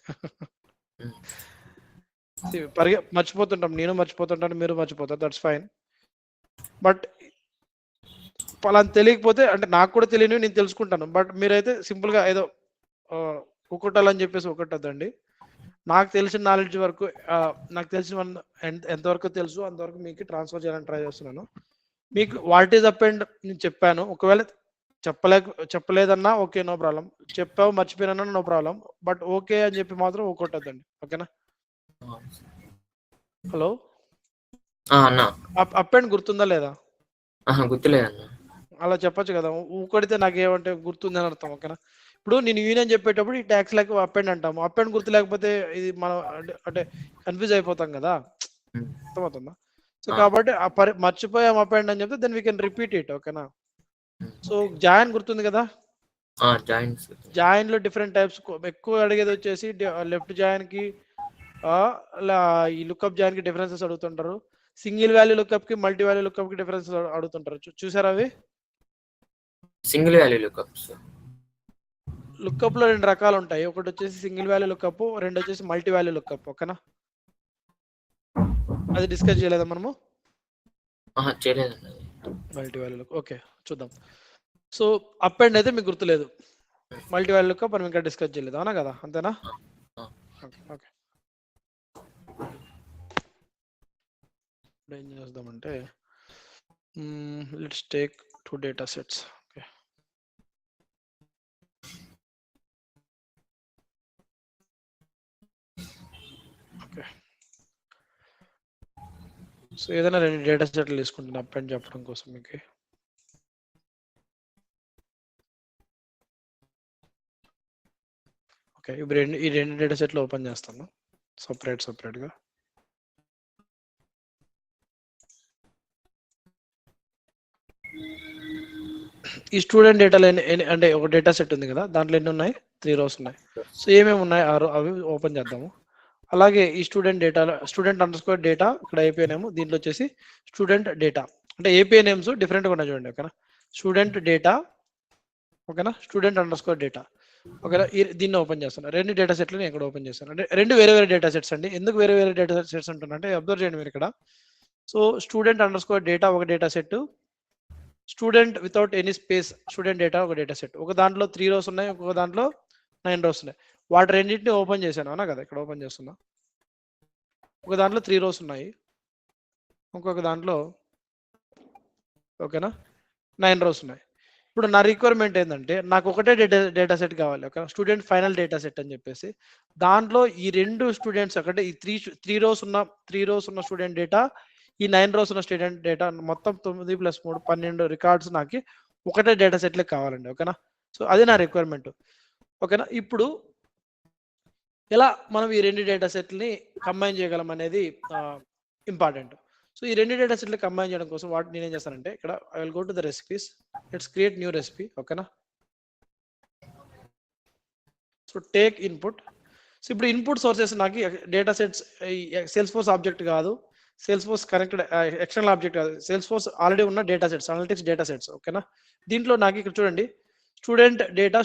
మర్చిపోతుంటాం, నేను మర్చిపోతుంటాను, మీరు మర్చిపోతారు, దట్స్ ఫైన్. బట్ అలా తెలియకపోతే అంటే నాకు కూడా తెలియని నేను తెలుసుకుంటాను, బట్ మీరైతే సింపుల్గా ఏదో ఒకటాలని చెప్పేసి ఒకటొద్దండి. నాకు తెలిసిన నాలెడ్జ్ వరకు నాకు తెలిసిన ఎంతవరకు తెలుసు అంతవరకు మీకు ట్రాన్స్ఫర్ చేయాలని ట్రై చేస్తున్నాను. మీకు వాట్ ఈజ్ అప్ ఎండ్ నేను చెప్పాను, ఒకవేళ చెప్పలేదన్నా ఓకే, నో ప్రాబ్లం. చెప్పావు మర్చిపోయినా నో ప్రాబ్లం, బట్ ఓకే అని చెప్పి మాత్రం ఒక్కొట్టద్దండి. ఓకేనా? హలో, అప్ ఎండ్ గుర్తుందా లేదా? గుర్తులేదన్నా. అలా చెప్పొచ్చు కదా, ఊకొడితే నాకేమంటే గుర్తుంది అని అర్థం. ఓకేనా, ఇప్పుడు నేను యూనియన్ చెప్పేటప్పుడు ఈ ట్యాక్స్ లేక అప్ ఎండ్ అంటాము, అప్ ఎండ్ గుర్తు లేకపోతే ఇది మనం అంటే కన్ఫ్యూజ్ అయిపోతాం కదా, అర్థమవుతుందా? సో కాబట్టి మర్చిపోయాం అప్ ఎండ్ అని చెప్తే then we can repeat it. ఓకేనా, సో జాయిన్ గుర్తుంది కదా, జాయిన్ లో డిఫరెంట్ టైప్స్. ఎక్కువ అడిగేది వచ్చేసి లెఫ్ట్ జాయిన్ కి ఈ లుక్అప్ జాయిన్ కి డిఫరెన్సెస్ అడుగుతుంటారు, సింగిల్ వాల్యూ లుక్అప్ కి మల్టీ వాల్యూ లుక్అప్ కి డిఫరెన్సెస్ అడుగుతుంటారు. చూసారా అవి? సింగిల్ వాల్యూ లుక్అప్స్, లుక్అప్ లో 2 రకాలు ఉంటాయి, ఒకటి వచ్చేసి సింగిల్ వాల్యూ లుక్అప్, రెండు వచ్చేసి మల్టీ వాల్యూ లుక్అప్. ఓకేనా, అది డిస్కస్ చేయలేదా మనము? Multi value look. ఓకే, చూద్దాం. సో అప్ ఎండ్ అయితే మీకు గుర్తులేదు, మల్టీ వాల్యూ లుక్అప్ మనం ఇంకా డిస్కస్ చేయలేదు, అవునా కదా? అంతేనా? ఓకే, ఏం చేద్దామంటే let's take 2 data sets. Okay, so ఏదైనా 2 డేటా సెట్లు తీసుకుంటున్నా అపెండ్ చెప్పడం కోసం మీకు. ఓకే. ఇప్పుడు ఈ 2 డేటా సెట్లు ఓపెన్ చేస్తాను సెపరేట్‌గా. ఈ స్టూడెంట్ డేటాలో అంటే ఒక డేటా సెట్ ఉంది కదా, దాంట్లో ఎన్ని ఉన్నాయి? 3 రోస్ ఉన్నాయి. సో ఏమేమి ఉన్నాయి అవి ఓపెన్ చేద్దాము. అలాగే ఈ స్టూడెంట్ డేటాలో స్టూడెంట్ డేటా ఇక్కడ ఏపీఐ నేమ్, దీంట్లో వచ్చేసి స్టూడెంట్ డేటా అంటే ఏపీఐ నేమ్స్ డిఫరెంట్గా ఉన్నాయి చూడండి. ఓకేనా, స్టూడెంట్ డేటా, ఓకేనా, స్టూడెంట్ డేటా. ఓకేనా, దీన్ని ఓపెన్ చేస్తాను. 2 డేటా సెట్లు నేను ఇక్కడ ఓపెన్ చేస్తాను. అంటే 2 వేరే డేటా సెట్స్ అండి. ఎందుకు వేరే డేటా సెట్స్ అంటున్నా అంటే అబ్జర్వ్ చేయండి మీరు ఇక్కడ. సో స్టూడెంట్ డేటా ఒక data set, student without any space student data ఒక డేటా సెట్. ఒక దాంట్లో 3 రోస్ ఉన్నాయి, ఇంకొక దాంట్లో 9 రోస్ ఉన్నాయి. వాటి రెండింటిని ఓపెన్ చేశాను అవునా కదా, ఇక్కడ ఓపెన్ చేస్తున్నా. ఒక దాంట్లో 3 రోస్ ఉన్నాయి, ఇంకొక దాంట్లో ఓకేనా 9 రోస్ ఉన్నాయి. ఇప్పుడు నా రిక్వైర్మెంట్ ఏంటంటే నాకు ఒకటే డేటా సెట్ కావాలి, okay, student final data set అని చెప్పేసి. దాంట్లో ఈ 2 స్టూడెంట్స్ ఒకటే ఈ 3 రోస్ ఉన్న స్టూడెంట్ డేటా, ఈ 9 రోస్ ఉన్న స్టూడెంట్ డేటా, మొత్తం 9 + 3 12 రికార్డ్స్ నాకు ఒకటే డేటా సెట్లే కావాలండి. ఓకేనా, సో అది నా రిక్వైర్మెంట్. ఓకేనా, ఇప్పుడు ఎలా మనం ఈ 2 డేటా సెట్లని కంబైన్ చేయగలం అనేది ఇంపార్టెంట్. సో ఈ 2 డేటా సెట్లు కంబైన్ చేయడం కోసం నేనేం చేస్తానంటే ఇక్కడ I will go to the recipes, let's create new recipe. ఓకేనా, సో టేక్ ఇన్పుట్. సో ఇప్పుడు ఇన్పుట్ సోర్సెస్ నాకు data sets Salesforce object కాదు, Salesforce connected external object కాదు, సేల్స్ ఫోర్స్ ఆల్రెడీ ఉన్న data sets, analytics data sets. ఓకేనా, దీంట్లో నాకు ఇక్కడ చూడండి స్టూడెంట్ డేటా.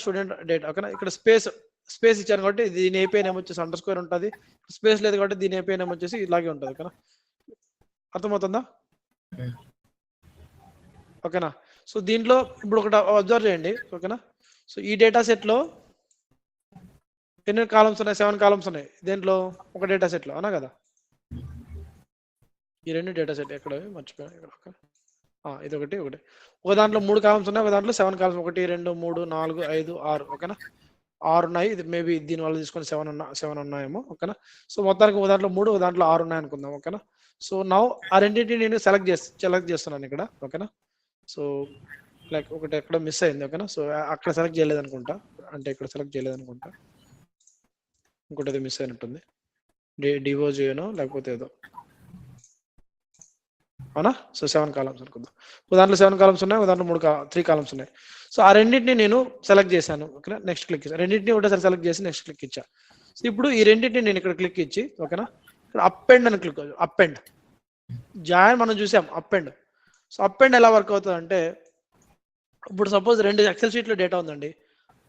ఓకేనా, ఇక్కడ స్పేస్ ఇచ్చాను కాబట్టి దీని ఏపీఐ నేమ్ వచ్చేసి అండర్స్కోర్ ఉంటుంది, స్పేస్ లేదు కాబట్టి దీని ఏపీఐ నేమ్ వచ్చేసి ఇలాగే ఉంటుంది. ఓకేనా, అర్థమవుతుందా? ఓకేనా, సో దీంట్లో ఇప్పుడు ఒకటి అబ్జర్వ్ చేయండి. ఓకేనా, సో ఈ డేటా సెట్లో ఎన్ని కాలమ్స్ ఉన్నాయి? 7 కాలమ్స్ ఉన్నాయి. దేంట్లో? ఒక డేటా సెట్లో, అవునా కదా? ఈ 2 డేటా సెట్ ఎక్కడ మర్చిపోయాను ఇక్కడ. ఓకే, ఇది ఒకటి. ఒక దాంట్లో 3 కాలమ్స్ ఉన్నాయి, ఒక దాంట్లో 7 కాలమ్స్, 1 2 3 4 5 6. ఓకేనా, 6 ఉన్నాయి. ఇది మేబీ దీనివల్ల తీసుకొని 7 ఉన్నాయేమో. ఓకేనా, సో మొత్తానికి ఒక దాంట్లో 3, ఒక దాంట్లో 6 ఉన్నాయి అనుకుందాం. ఓకేనా, సో నౌ ఆ రెండింటిని నేను సెలెక్ట్ చేస్తున్నాను ఇక్కడ. ఓకేనా, సో లైక్ ఒకటి ఎక్కడ మిస్ అయింది. ఓకేనా, సో అక్కడ సెలెక్ట్ చేయలేదు అనుకుంటా, అంటే ఇక్కడ సెలెక్ట్ చేయలేదు అనుకుంటా, ఇంకోటి ఏదో మిస్ అయినట్టుంది. డివోజేనో లేకపోతే ఏదో, అవునా? సో 7 కాలమ్స్ అనుకుందాం. ఒక దాంట్లో 7 కాలమ్స్ ఉన్నాయి, ఒక దాంట్లో 3 కాలమ్స్ ఉన్నాయి. సో ఆ రెండింటిని నేను సెలెక్ట్ చేశాను. ఓకేనా, నెక్స్ట్ క్లిక్ ఇచ్చాను. రెండింటిని ఒకటేసారి సెలెక్ట్ చేసి నెక్స్ట్ క్లిక్ ఇచ్చా. సో ఇప్పుడు ఈ రెండింటిని నేను ఇక్కడ క్లిక్ ఇచ్చి, ఓకేనా, ఇక్కడ అపెండ్ అని క్లిక్, అపెండ్ జాయిన్ మనం చూసాం అపెండ్. సో అపెండ్ ఎలా వర్క్ అవుతుంది అంటే, ఇప్పుడు సపోజ్ 2 ఎక్సెల్ షీట్లో డేటా ఉందండి.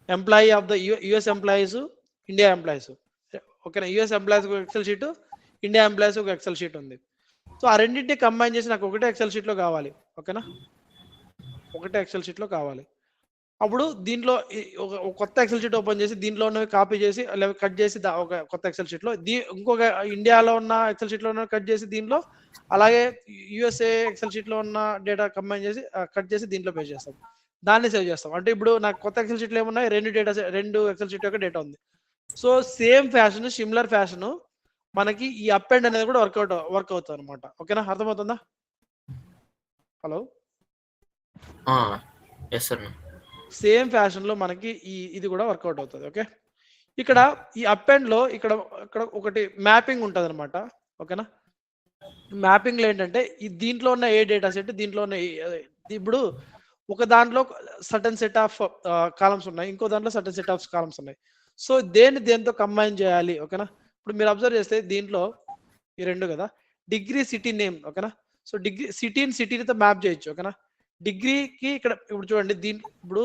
Employee of the US employees, India employees. ఓకేనా, యుఎస్ ఎంప్లాయీస్ ఒక ఎక్సెల్ షీట్, ఇండియా ఎంప్లాయీస్ ఒక ఎక్సెల్ షీట్ ఉంది. సో ఆ రెండింటిని కంబైన్ చేసి నాకు ఒకటే ఎక్సెల్ షీట్లో కావాలి. ఓకేనా, ఒకటే ఎక్సెల్ షీట్లో కావాలి. అప్పుడు దీంట్లో ఒక కొత్త ఎక్సెల్ షీట్ ఓపెన్ చేసి దీంట్లో ఉన్నవి కాపీ చేసి లేదా కట్ చేసి ఒక కొత్త ఎక్సెల్ షీట్లో ఇంకొక ఇండియాలో ఉన్న ఎక్సెల్ షీట్లో ఉన్న కట్ చేసి దీంట్లో, అలాగే యుఎస్ఏ ఎక్సెల్ షీట్లో ఉన్న డేటా కంబైన్ చేసి కట్ చేసి దీంట్లో పేస్ట్ చేస్తాం, దాన్ని సేవ్ చేస్తాం. అంటే ఇప్పుడు నాకు కొత్త ఎక్సెల్ షీట్లో ఏమున్నాయి? 2 ఎక్సెల్ షీట్ యొక్క డేటా ఉంది. So same fashion, similar fashion మనకి ఈ అపెండ్ అనేది కూడా వర్క్ అవుతుంది అనమాట. ఓకేనా, అర్థమవుతుందా? హలో, సేమ్ ఫ్యాషన్ లో మనకి ఇది కూడా వర్కౌట్ అవుతుంది. ఓకే, ఇక్కడ ఈ అపెండ్ లో ఇక్కడ ఒకటి మ్యాపింగ్ ఉంటుంది అనమాట. ఓకేనా, మ్యాపింగ్ లో ఏంటంటే దీంట్లో ఉన్న ఏ డేటా సెట్ దీంట్లో ఉన్న ఇప్పుడు ఒక దాంట్లో సర్టన్ సెట్ ఆఫ్ కాలమ్స్ ఉన్నాయి, ఇంకో దాంట్లో సర్టన్ సెట్ ఆఫ్ కాలమ్స్ ఉన్నాయి. సో దేంతో కంబైన్ చేయాలి? ఓకేనా, ఇప్పుడు మీరు అబ్జర్వ్ చేస్తే దీంట్లో ఈ 2 కదా, డిగ్రీ సిటీ నేమ్. ఓకేనా, సో డిగ్రీ సిటీతో మ్యాప్ చేయొచ్చు. ఓకేనా, డిగ్రీకి ఇక్కడ ఇప్పుడు చూడండి, ఇప్పుడు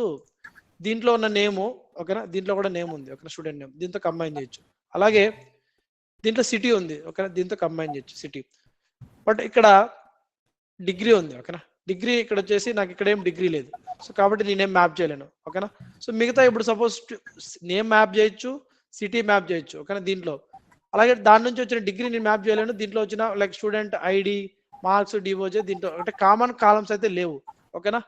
దీంట్లో ఉన్న నేము, ఓకేనా, దీంట్లో కూడా నేమ్ ఉంది. ఓకేనా, స్టూడెంట్ నేమ్, దీంతో కంబైన్ చేయొచ్చు. అలాగే దీంట్లో సిటీ ఉంది. ఓకేనా, దీంతో కంబైన్ చేయొచ్చు సిటీ. బట్ ఇక్కడ డిగ్రీ ఉంది. ఓకేనా, డిగ్రీ ఇక్కడ వచ్చేసి నాకు ఇక్కడ ఏం డిగ్రీ లేదు, సో కాబట్టి నేనేం మ్యాప్ చేయలేను. ఓకేనా, సో మిగతా ఇప్పుడు సపోజ్ నేమ్ మ్యాప్ చేయొచ్చు, సిటీ మ్యాప్ చేయొచ్చు. ఓకేనా, దీంట్లో అలాగే దాని నుంచి వచ్చిన డిగ్రీ నేను మ్యాప్ చేయలేను. దీంట్లో వచ్చిన లైక్ స్టూడెంట్ ఐడి, మార్క్స్, డివోజే, దీంట్లో అంటే కామన్ కాలమ్స్ అయితే లేవు. ఓకేనా,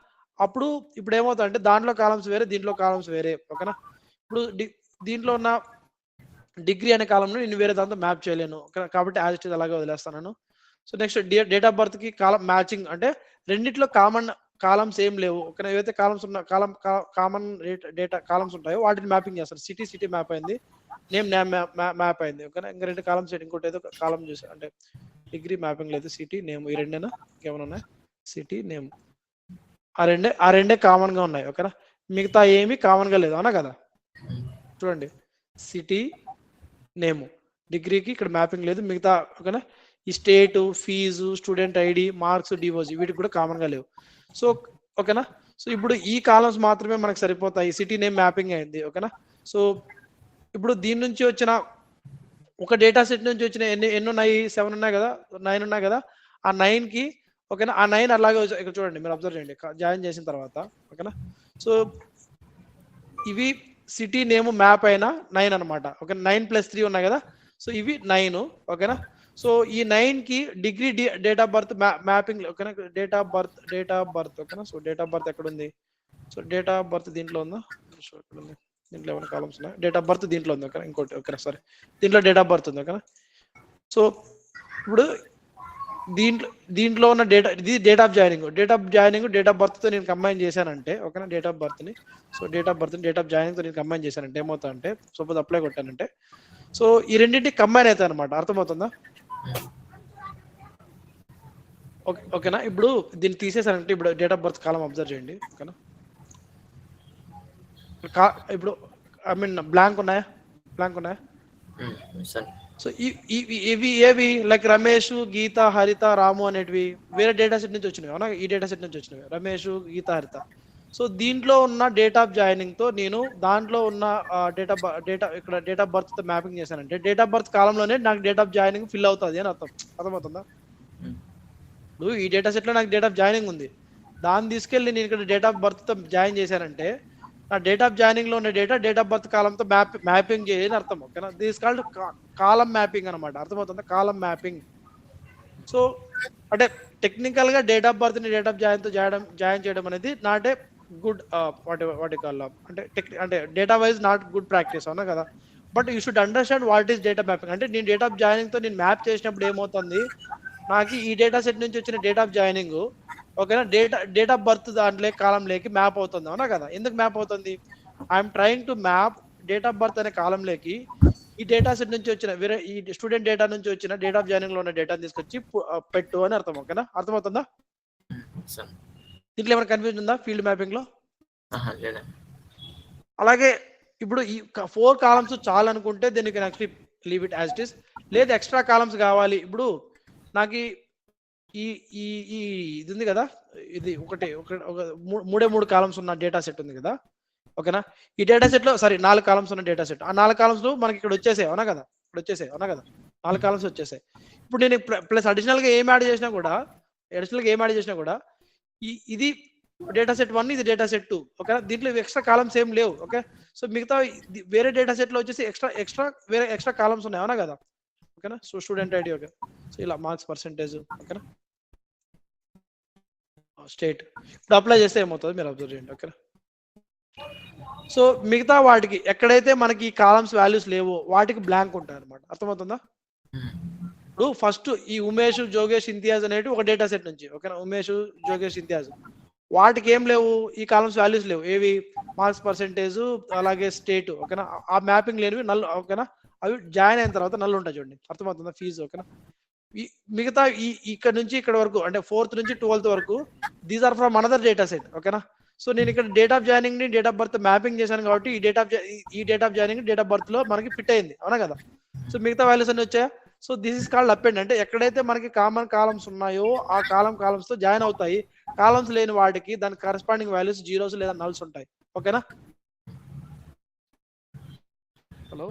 అప్పుడు ఇప్పుడు ఏమవుతుందంటే దాంట్లో కాలమ్స్ వేరే, దీంట్లో కాలమ్స్ వేరే. ఓకేనా, ఇప్పుడు దీంట్లో ఉన్న డిగ్రీ అనే కాలంలో నేను వేరే దాంతో మ్యాప్ చేయలేను. కాబట్టి యాజ్ ఇట్ ఈజ్ అలాగే వదిలేస్తాను. So next date of birth కి కాలం మ్యాచింగ్ అంటే రెండిట్లో కామన్ కాలమ్స్ ఏం లేవు. ఓకేనా, ఏవైతే కాలమ్స్ ఉన్న కామన్ డేటా కాలమ్స్ ఉంటాయో వాటిని మ్యాపింగ్ చేస్తారు. సిటీ మ్యాప్ అయింది, నేమ్ మ్యాప్ అయింది. ఓకేనా, ఇంకా రెండు కాలమ్స్ ఇంకోటి ఏదో కాలం చూసారు అంటే డిగ్రీ మ్యాపింగ్ లేదు, సిటీ నేమ్ ఈ రెండేనా ఇంకేమైనా ఉన్నాయి? సిటీ నేమ్ ఆ రెండే కామన్ గా ఉన్నాయి. ఓకేనా, మిగతా ఏమి కామన్ గా లేదు అవునా కదా. చూడండి, సిటీ నేమ్ డిగ్రీకి ఇక్కడ మ్యాపింగ్ లేదు, మిగతా ఓకేనా ఈ state, fee, student ID, marks, డివోజీ వీటికి కూడా కామన్ గా లేవు. సో ఓకేనా, సో ఇప్పుడు ఈ కాలమ్స్ మాత్రమే మనకు సరిపోతాయి. సిటీ నేమ్ మ్యాపింగ్ అయింది. ఓకేనా, సో ఇప్పుడు దీని నుంచి వచ్చిన ఒక డేటా సెట్ నుంచి వచ్చిన ఎన్ని ఉన్నాయి? 7 ఉన్నాయి కదా, 9 ఉన్నాయి కదా. ఆ 9 కి ఓకేనా, ఆ 9 అలాగే ఇక్కడ చూడండి, మీరు అబ్జర్వ్ చేయండి జాయిన్ చేసిన తర్వాత. ఓకేనా, సో ఇవి సిటీ నేమ్ మ్యాప్ అయిన 9 అనమాట. ఓకే, 9+3 ఉన్నాయి కదా, సో ఇవి 9. ఓకేనా, సో ఈ 9 కి degree date of birth mapping. ఓకేనా, డేట్ ఆఫ్ బర్త్. ఓకేనా, సో డేట్ ఆఫ్ బర్త్ ఎక్కడ ఉంది? సో డేట్ ఆఫ్ బర్త్ దీంట్లో ఉందా? సో ఎక్కడ ఉంది? దీంట్లో ఏమైనా కాలమ్స్ ఉన్నాయి? డేట్ ఆఫ్ బర్త్ దీంట్లో ఉంది. ఓకే, ఇంకోటి ఓకేనా, సారీ, దీంట్లో డేట్ ఆఫ్ బర్త్ ఉంది. ఓకేనా, సో ఇప్పుడు దీంట్లో ఉన్న డేటా, ఇది date of joining. Date of birth తో నేను కంబైన్ చేశానంటే ఓకేనా, డేట్ ఆఫ్ బర్త్ ని, so date of birth date of joining తో నేను కంబైన్ చేశానంటే ఏమవుతా అంటే, సపోజ్ అప్లై కొట్టానంటే, సో ఈ రెండింటి కంబైన్ అవుతాయి అనమాట. అర్థమవుతుందా? ఓకేనా, ఇప్పుడు దీన్ని తీసేసానంటే ఇప్పుడు date of birth column observe చేయండి. ఓకేనా, ఇప్పుడు ఐ మీన్ బ్లాంక్ ఉన్నాయా? సో ఇవి ఏవి లైక్ రమేష్, గీత, హరిత, రాము అనేటివి వేరే డేటా సెట్ నుంచి వచ్చినవి అవునా, ఈ డేటా సెట్ నుంచి వచ్చినవి రమేష్, గీత, హరిత. సో దీంట్లో ఉన్న డేట్ ఆఫ్ జాయినింగ్ తో నేను దాంట్లో ఉన్న ఇక్కడ డేట్ ఆఫ్ బర్త్ తో మ్యాపింగ్ చేశానంటే డేట్ ఆఫ్ బర్త్ కాలంలోనే నాకు డేట్ ఆఫ్ జాయినింగ్ ఫిల్ అవుతుంది అని అర్థం. అర్థమవుతుందా? ఇప్పుడు ఈ డేటా సెట్ లో నాకు డేట్ ఆఫ్ జాయినింగ్ ఉంది, దాన్ని తీసుకెళ్ళి నేను ఇక్కడ డేట్ ఆఫ్ బర్త్ తో జాయిన్ చేశానంటే నా డేట్ ఆఫ్ జాయినింగ్ లో ఉన్న డేట్ ఆఫ్ బర్త్ కాలంతో మ్యాపింగ్ చేయని అర్థం. ఓకేనా, దిస్ కాల్డ్ కాలం మ్యాపింగ్ అనమాట. అర్థమవుతుందా? Column mapping. సో అంటే టెక్నికల్ గా డేట్ ఆఫ్ బర్త్ ని డేట్ ఆఫ్ జాయిన్ చేయడం అనేది not a good what call అంటే data wise not good practice అవునా కదా. But you should understand what is data mapping అంటే. నేను డేట్ ఆఫ్ జాయినింగ్ తో నేను మ్యాప్ చేసినప్పుడు ఏమవుతుంది, నాకు ఈ డేటా సెట్ నుంచి వచ్చిన డేట్ ఆఫ్ జాయినింగ్ ఓకేనా డేట్ ఆఫ్ బర్త్ దాంట్లో కాలంలోకి మ్యాప్ అవుతుంది అవునా కదా. ఎందుకు మ్యాప్ అవుతుంది? I'm trying to map date of birth అనే కాలంలోకి ఈ డేటా సెట్ నుంచి వచ్చిన వేరే ఈ స్టూడెంట్ డేటా నుంచి వచ్చిన డేట్ ఆఫ్ జాయినింగ్ లో ఉన్న డేటాని తీసుకొచ్చి పెట్టు అని అర్థం. ఓకేనా, అర్థమవుతుందా? దీంట్లో ఏమైనా కన్ఫ్యూజన్ ఉందా ఫీల్డ్ మ్యాపింగ్ లో? అలాగే ఇప్పుడు ఈ 4 కాలమ్స్ చాలు అనుకుంటే దీనికి actually leave it as it is. లేదు ఎక్స్ట్రా కాలమ్స్ కావాలి, ఇప్పుడు నాకు ఈ ఈ ఈ ఇది ఉంది కదా, ఇది మూడే 3 కాలమ్స్ ఉన్న డేటా సెట్ ఉంది కదా. ఓకేనా, ఈ డేటా సెట్ లో 4 కాలమ్స్ ఉన్న డేటా సెట్, ఆ 4 కాలమ్స్ మనకి ఇక్కడ వచ్చేసాయి అవునా కదా. 4 కాలమ్స్ వచ్చేసాయి. ఇప్పుడు నేను ప్లస్ అడిషనల్ గా ఏం యాడ్ చేసినా కూడా ఇది డేటా సెట్ 1, ఇది డేటా సెట్ 2. ఓకేనా, దీంట్లో ఎక్స్ట్రా కాలమ్స్ ఏం లేవు. ఓకే, సో మిగతా వేరే డేటా సెట్ లో వచ్చేసి ఎక్స్ట్రా కాలమ్స్ ఉన్నాయి అవునా కదా. ఓకేనా, so student ID okay, so ఇలా మార్క్స్ పర్సెంటేజ్ ఓకేనా, స్టేట్. ఇప్పుడు అప్లై చేస్తే ఏమవుతుంది మీరు అబ్జర్వ్ చేయండి. ఓకేనా, సో మిగతా వాటికి ఎక్కడైతే మనకి కాలమ్స్ వాల్యూస్ లేవో వాటికి బ్లాంక్ ఉంటాయి అనమాట. అర్థమవుతుందా? ఇప్పుడు ఫస్ట్ ఈ ఉమేష్, జోగేష్, ఇంతియాజ్ అనేవి ఒక డేటా సెట్ నుంచి. ఓకేనా, ఉమేష్, జోగేష్, ఇంతియాజ్ వాటికి ఏం లేవు, ఈ కాలమ్స్ వాల్యూస్ లేవు. ఏవి? మార్క్స్ పర్సెంటేజ్ అలాగే స్టేట్. ఓకేనా, ఆ మ్యాపింగ్ లేనివి నల్. ఓకేనా, అవి జాయిన్ అయిన తర్వాత నల్ ఉంటాయి చూడండి. అర్థమవుతుందా? ఫీజు. ఓకేనా, మిగతా ఇక్కడ నుంచి ఇక్కడ వరకు అంటే 4th నుంచి 12th వరకు these are from another data set. ఓకేనా, సో నేను ఇక్కడ డేట్ ఆఫ్ జాయినింగ్ ని డేట్ ఆఫ్ బర్త్ మ్యాపింగ్ చేశాను కాబట్టి ఈ date of joining date of birth లో మనకి ఫిట్ అయింది అవునా కదా. సో మిగతా వాల్యూస్ అన్ని వచ్చాయా. So this is called append అంటే ఎక్కడైతే మనకి కామన్ కాలమ్స్ ఉన్నాయో ఆ కాలమ్స్ తో జాయిన్ అవుతాయి. కాలమ్స్ లేని వాటికి దాని కరెస్పాండింగ్ వాల్యూస్ జీరోస్ లేదా నల్స్ ఉంటాయి. ఓకేనా? హలో,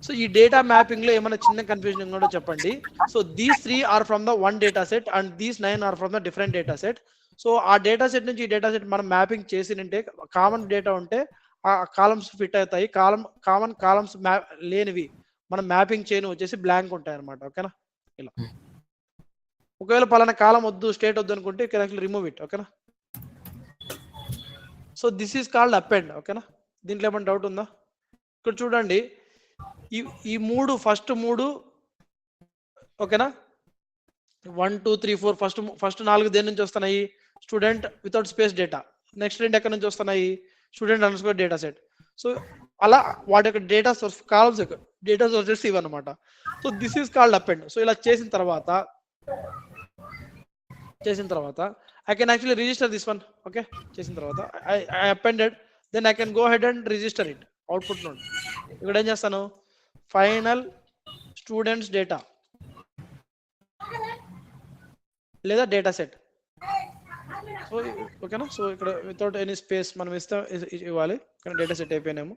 సో ఈ డేటా మ్యాపింగ్ లో ఏమైనా చిన్న కన్ఫ్యూజన్ కూడా చెప్పండి. So these 3 are from the 1 data set and these 9 are from the different data set. So ఆ డేటా సెట్ నుంచి ఈ డేటా సెట్ మనం మ్యాపింగ్ చేసినంటే కామన్ డేటా ఉంటే ఆ కాలమ్స్ ఫిట్ అవుతాయి. కామన్ కాలమ్స్ లేనివి మనం మ్యాపింగ్ చేయని వచ్చేసి బ్లాంక్ ఉంటాయి అనమాట. ఓకేనా, ఇలా. ఒకవేళ పలానా కాలం వద్దు, స్టేట్ వద్దు అనుకుంటే రిమూవ్ ఇట్. ఓకేనా, so this is called append. ఓకేనా, దీంట్లో ఏమైనా డౌట్ ఉందా? ఇక్కడ చూడండి, ఈ 3 ఫస్ట్ 3 ఓకేనా 1 2 3 4 ఫస్ట్ 4 దేని నుంచి వస్తున్నాయి student without space data next 2 ఎక్కడి నుంచి వస్తున్నాయి స్టూడెంట్ అండర్ స్కోర్ డేటా సెట్ సో అలా వాటి యొక్క డేటా సోర్స్ కాలమ్స్ యొక్క డేటా సోర్సెస్ ఇవన్నమాట so this is called append so ఇలా చేసిన తర్వాత I can actually register this one. Okay, చేసిన తర్వాత I appended, then I can go ahead and register it. Output node. ఇక్కడ ఏం చేస్తాను ఫైనల్ స్టూడెంట్స్ డేటా లేదా డేటా సెట్ సో ఓకేనా సో ఇక్కడ వితౌట్ ఎనీ స్పేస్ మనం ఇవ్వాలి కానీ డేటా సెట్ అయిపోయినాము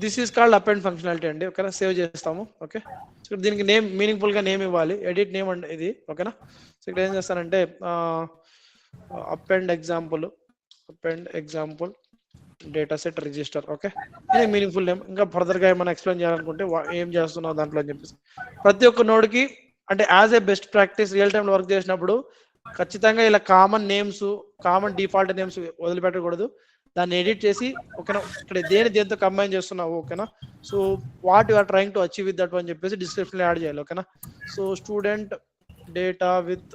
this is called append functionality అండి ఓకేనా సేవ్ చేస్తాము ఓకే సో దీనికి నేమ్ మీనింగ్ఫుల్ గా నేమ్ ఇవ్వాలి ఎడిట్ నేమ్ అంటే ఇది ఓకేనా సో ఇక్కడ ఏం చేస్తానంటే append example data set register okay ఇది మీనింగ్ఫుల్ నేమ్ ఇంకా ఫర్దర్ గా ఏమైనా ఎక్స్ప్లెయిన్ చేయాలనుకుంటే ఏం చేస్తున్నావు దాంట్లో అని చెప్పేసి ప్రతి ఒక్క నోడ్కి అంటే as a best practice real టైంలో వర్క్ చేసినప్పుడు ఖచ్చితంగా ఇలా కామన్ డిఫాల్ట్ నేమ్స్ వదిలిపెట్టకూడదు దాన్ని ఎడిట్ చేసి ఓకేనా ఇక్కడ దేంతో కంబైన్ చేస్తున్నావు ఓకేనా so what you are trying to achieve with that అని చెప్పేసి డిస్క్రిప్షన్ లో యాడ్ చేయాలి ఓకేనా so student data with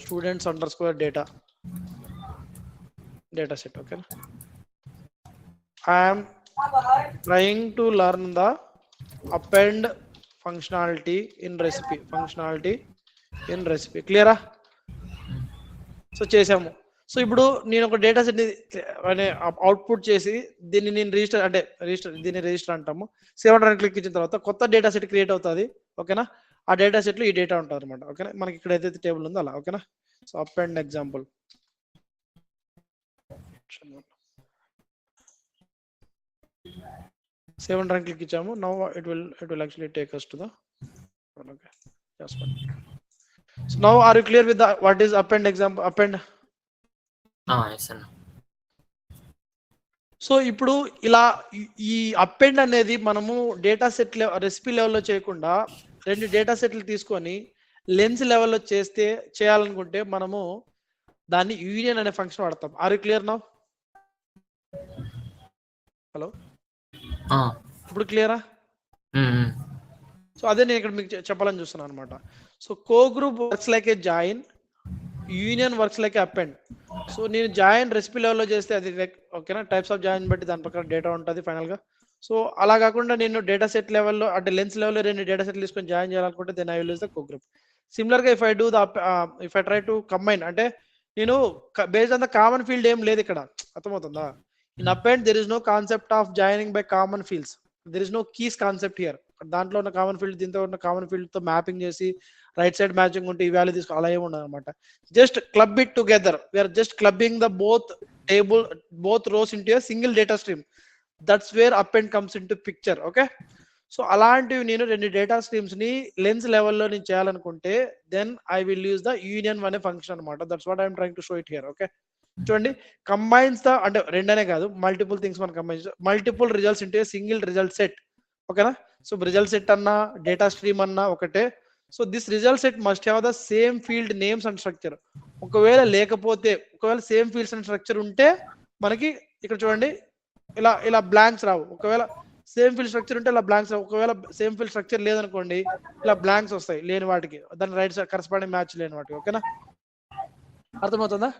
students underscore స్కోర్ డేటా సెట్ ఓకేనా I'm trying to learn the append functionality in recipe క్లియరా సో చేసాము సో ఇప్పుడు నేను ఒక డేటా సెట్ అనే అవుట్పుట్ చేసి దీన్ని రిజిస్టర్ అంటాము సేవ్ అంటారు క్లిక్ ఇచ్చిన తర్వాత కొత్త డేటా సెట్ క్రియేట్ అవుతుంది ఓకేనా ఆ డేటా సెట్ లో ఈ డేటా ఉంటుంది అనమాట ఓకేనా మనకి ఇక్కడ ఏదైతే టేబుల్ ఉందో అలా ఓకేనా సో అపెండ్ ఎగ్జాంపుల్ సేవ్ అంటారు క్లిక్ ఇచ్చాము now it will actually take us to the okay just one so now are you clear with the what is append yes అన్న సో ఇప్పుడు ఇలా ఈ అపెండ్ అనేది మనము డేటా సెట్ రెసిపీ లెవెల్లో చేయకుండా 2 డేటా సెట్లు తీసుకొని లెన్స్ లెవెల్లో చేయాలనుకుంటే మనము దాన్ని యూనియన్ అనే ఫంక్షన్ వాడతాం are you clear now hello ఇప్పుడు క్లియరా సో అదే నేను ఇక్కడ మీకు చెప్పాలని చూస్తున్నాను అనమాట so co group works like ఏ join union works like append so నేను జాయిన్ రెసిపీ లెవెల్లో చేస్తే అది ఓకేనా టైప్స్ ఆఫ్ జాయిన్ బట్టి దాని ప్రకారం డేటా ఉంటుంది ఫైనల్ గా సో అలా కాకుండా నేను డేటా సెట్ లెవెల్లో అంటే లెన్స్ లెవెల్లో 2 డేటా సెట్లు తీసుకొని జాయిన్ చేయాలనుకుంటే then I will use the co group similar గా if I try to combine అంటే నేను based on the common field ఏం లేదు ఇక్కడ అర్థమవుతుందా in append there is no concept of joining by common fields there is no keys concept here దాంట్లో ఉన్న common field దీంతో ఉన్న కామన్ ఫీల్డ్ తో మ్యాపింగ్ చేసి రైట్ సైడ్ మ్యాచింగ్ ఉంటే ఈ వాల్యూ తీసుకో అలా ఏమి ఉండదు అనమాట just club it together we're just clubbing the both rows into a single data stream that's where append comes into picture okay so అలాంటివి నేను 2 డేటా స్ట్రీమ్స్ ని లెన్స్ లెవెల్లో నేను చేయాలనుకుంటే then I will use the union అనే function అనమాట that's what I'm trying to show it here okay చూడండి combines the అంటే 2 అనే కాదు మల్టిపుల్ థింగ్స్ మనం combine multiple results into single result set ఓకేనా సో రిజల్ట్ సెట్ అన్నా డేటా స్ట్రీమ్ అన్నా ఒకటే so this result set must have the same field names and structure ఒకవేళ సేమ్ ఫీల్డ్స్ అండ్ స్ట్రక్చర్ ఉంటే మనకి ఇక్కడ చూడండి ఇలా బ్లాంక్స్ రావు ఒకవేళ సేమ్ ఫీల్డ్ స్ట్రక్చర్ ఉంటే ఇలా బ్లాంక్స్ రావు ఒకవేళ సేమ్ ఫీల్డ్ స్ట్రక్చర్ లేదనుకోండి ఇలా బ్లాంక్స్ వస్తాయి లేని వాటికి దాని రైట్ సైడ్ కరస్పాండింగ్ మ్యాచ్ లేని వాటికి ఓకేనా అర్థమవుతుందా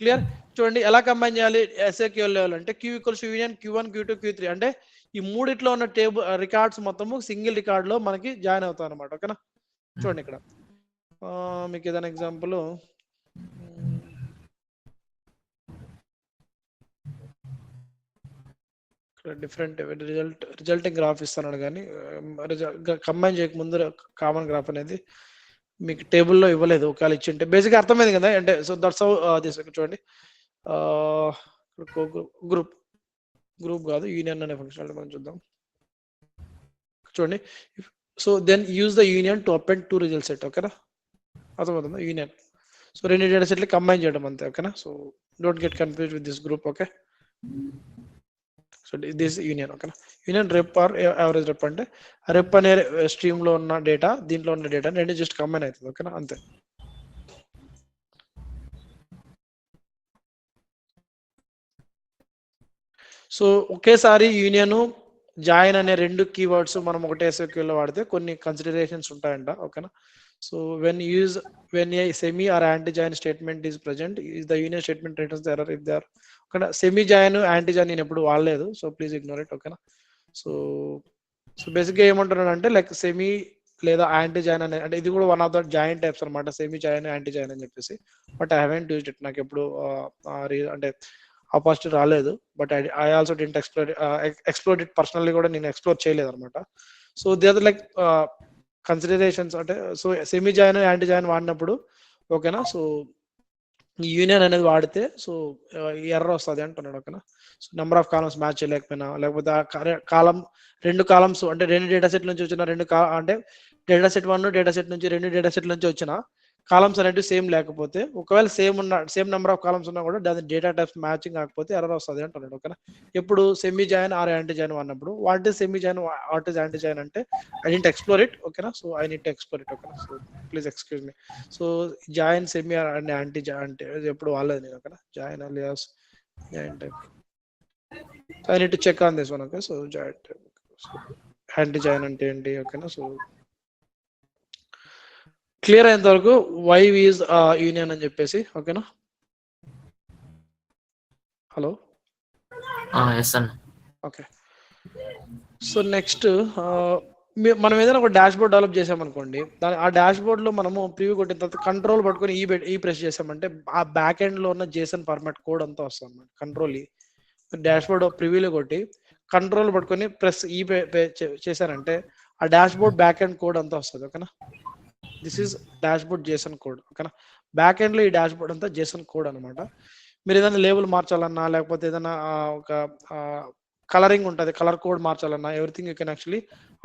క్లియర్ చూడండి ఎలా కంబైన్ చేయాలి ఎస్ఏక్యూఎల్ లెవెల్ అంటే Q equals union Q1 Q2 Q3 అంటే ఈ మూడిట్లో ఉన్న టేబుల్ రికార్డ్స్ మొత్తము సింగిల్ రికార్డ్ లో మనకి జాయిన్ అవుతాయి అనమాట ఓకేనా చూడండి ఇక్కడ మీకు ఏదైనా ఎగ్జాంపుల్ ఇక్కడ డిఫరెంట్ రిజల్టింగ్ గ్రాఫ్ ఇస్తున్నాడు కానీ కంబైన్ చేయక ముందు కామన్ గ్రాఫ్ అనేది మీకు టేబుల్లో ఇవ్వలేదు ఒకవేళ ఇచ్చింటే బేసిక్గా అర్థమైంది కదా అంటే సో దట్స్ హౌ దిస్ చూడండి గ్రూప్ కాదు యూనియన్ అనే ఫంక్షన్ మనం చూద్దాం చూడండి so then use the union to append 2 result set ఓకేనా అర్థమవుతుందా యూనియన్ సో 2 డేటా సెట్లు కంబైన్ చేయడం అంతే ఓకేనా so don't get confuse with this group okay so this union ఓకేనా union rep or average rep అంటే రెప్ అనే స్ట్రీమ్ లో ఉన్న డేటా దీంట్లో ఉన్న డేటా 2 జస్ట్ కంబైన్ అవుతుంది ఓకేనా అంతే సో ఒకేసారి యూనియన్ జాయిన్ అనే 2 కీవర్డ్స్ మనం ఒకటే SQL లో వాడితే కొన్ని కన్సిడరేషన్స్ ఉంటాయంట. ఓకేనా. So when a semi or anti join statement is present is the union statement returns the error if they are. ఓకేనా. సెమీ జాయిన్ యాంటీ జాయిన్ నేను ఎప్పుడు వాడలేదు, సో ప్లీజ్ ఇగ్నోర్ ఇట్. ఓకేనా. సో బేసిక్గా ఏమంటున్నాడు అంటే లైక్ సెమీ లేదా anti join అనే, అంటే ఇది కూడా one of the join types అనమాట, సెమీ జాయిన్ యాంటీ జాయిన్ అని చెప్పేసి. But I haven't used it, నాకు ఎప్పుడు అంటే ఆపర్చునిటీ రాలేదు. But I also didn't explore it personally, కూడా నేను ఎక్స్ప్లోర్ చేయలేదు అనమాట. So they are like considerations. అంటే so semi join anti join వాడినప్పుడు ఓకేనా, సో ఈ యూనియన్ అనేది వాడితే సో ఎర్రర్ వస్తుంది అంటున్నాడు. ఓకేనా. So number of columns match చేయలేకపోయినా, లేకపోతే కాలం 2 కాలమ్స్ అంటే 2 డేటా సెట్ నుంచి వచ్చిన అంటే డేటా సెట్ 1 డేటా సెట్ నుంచి 2 డేటా సెట్ నుంచి వచ్చిన కాలమ్స్ అనేవి సేమ్ లేకపోతే, ఒకవేళ సేమ్ నెంబర్ ఆఫ్ కాలమ్స్ ఉన్నా కూడా దాని డేటా టైప్స్ మ్యాచింగ్ కాకపోతే ఎర్రర్ వస్తుంది అంటున్నాడు. ఓకేనా. ఎప్పుడు semi join or anti join అన్నప్పుడు what is semi join, what is anti join అంటే ఐ నీడ్ ఎక్స్ప్లోర్ ఇట్. ఓకేనా. So I need to explore it. ఓకేనా. So please excuse me. So join semi and anti join అంటే ఎప్పుడు వాడలేదు నేను. ఓకేనా. Join alias join type, I need to check on this one. Okay. So join type, anti join అంటే ఏంటి. ఓకేనా. So clear అయ్యేంత వరకు వై ఈజ్ యూనియన్ అని చెప్పేసి. ఓకేనా. హలో. ఎస్ అన్న. ఓకే. సో నెక్స్ట్ మనం ఏదైనా ఒక డాష్ బోర్డ్ డెవలప్ చేసామనుకోండి, ఆ డాష్ బోర్డ్ లో మనము ప్రివ్యూ కొట్టిన తర్వాత కంట్రోల్ పట్టుకొని ఈ ప్రెస్ చేసామంటే ఆ బ్యాక్ ఎండ్ లో ఉన్న JSON ఫార్మాట్ కోడ్ అంతా వస్తుంది అనమాట. కంట్రోల్ డాష్ బోర్డ్ ప్రివ్యూలో కొట్టి కంట్రోల్ పట్టుకొని ప్రెస్ చేశారంటే ఆ dash board back end code అంతా వస్తుంది. ఓకేనా. This is dash board JSON code. ఓకేనా. బ్యాక్ ఎండ్ లో ఈ డాష్ బోర్డ్ అంతా JSON కోడ్ అనమాట. మీరు ఏదైనా లేబుల్ మార్చాలన్నా, లేకపోతే ఏదైనా ఒక కలరింగ్ ఉంటుంది, కలర్ కోడ్ మార్చాలన్నా, everything you can actually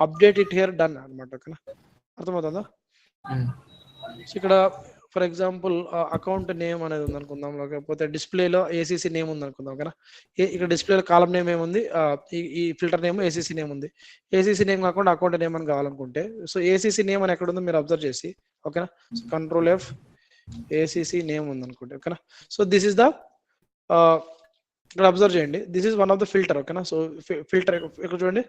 update it here, done అనమాట. ఓకేనా. అర్థమవుతుందా. సో ఇక్కడ ఫర్ ఎగ్జాంపుల్ అకౌంట్ నేమ్ అనేది ఉంది అనుకుందాం, లేకపోతే డిస్ప్లేలో ACC నేమ్ ఉంది అనుకుందాం. ఓకేనా. ఇక్కడ డిస్ప్లేలో కాలం నేమ్ ఏముంది, ఈ ఫిల్టర్ నేమ్ ACC నేమ్ ఉంది. ACC నేమ్ కాకుండా అకౌంట్ నేమ్ అని కావాలనుకుంటే సో ACC నేమ్ అని ఎక్కడ ఉందో మీరు అబ్జర్వ్ చేసి, ఓకేనా, కంట్రోల్ F ACC నేమ్ ఉంది అనుకుంటే. ఓకేనా. సో దిస్ ఇస్ ద ఇక్కడ అబ్జర్వ్ చేయండి, this is one of the filter. ఓకేనా. సో ఫిల్టర్ ఇక్కడ చూడండి,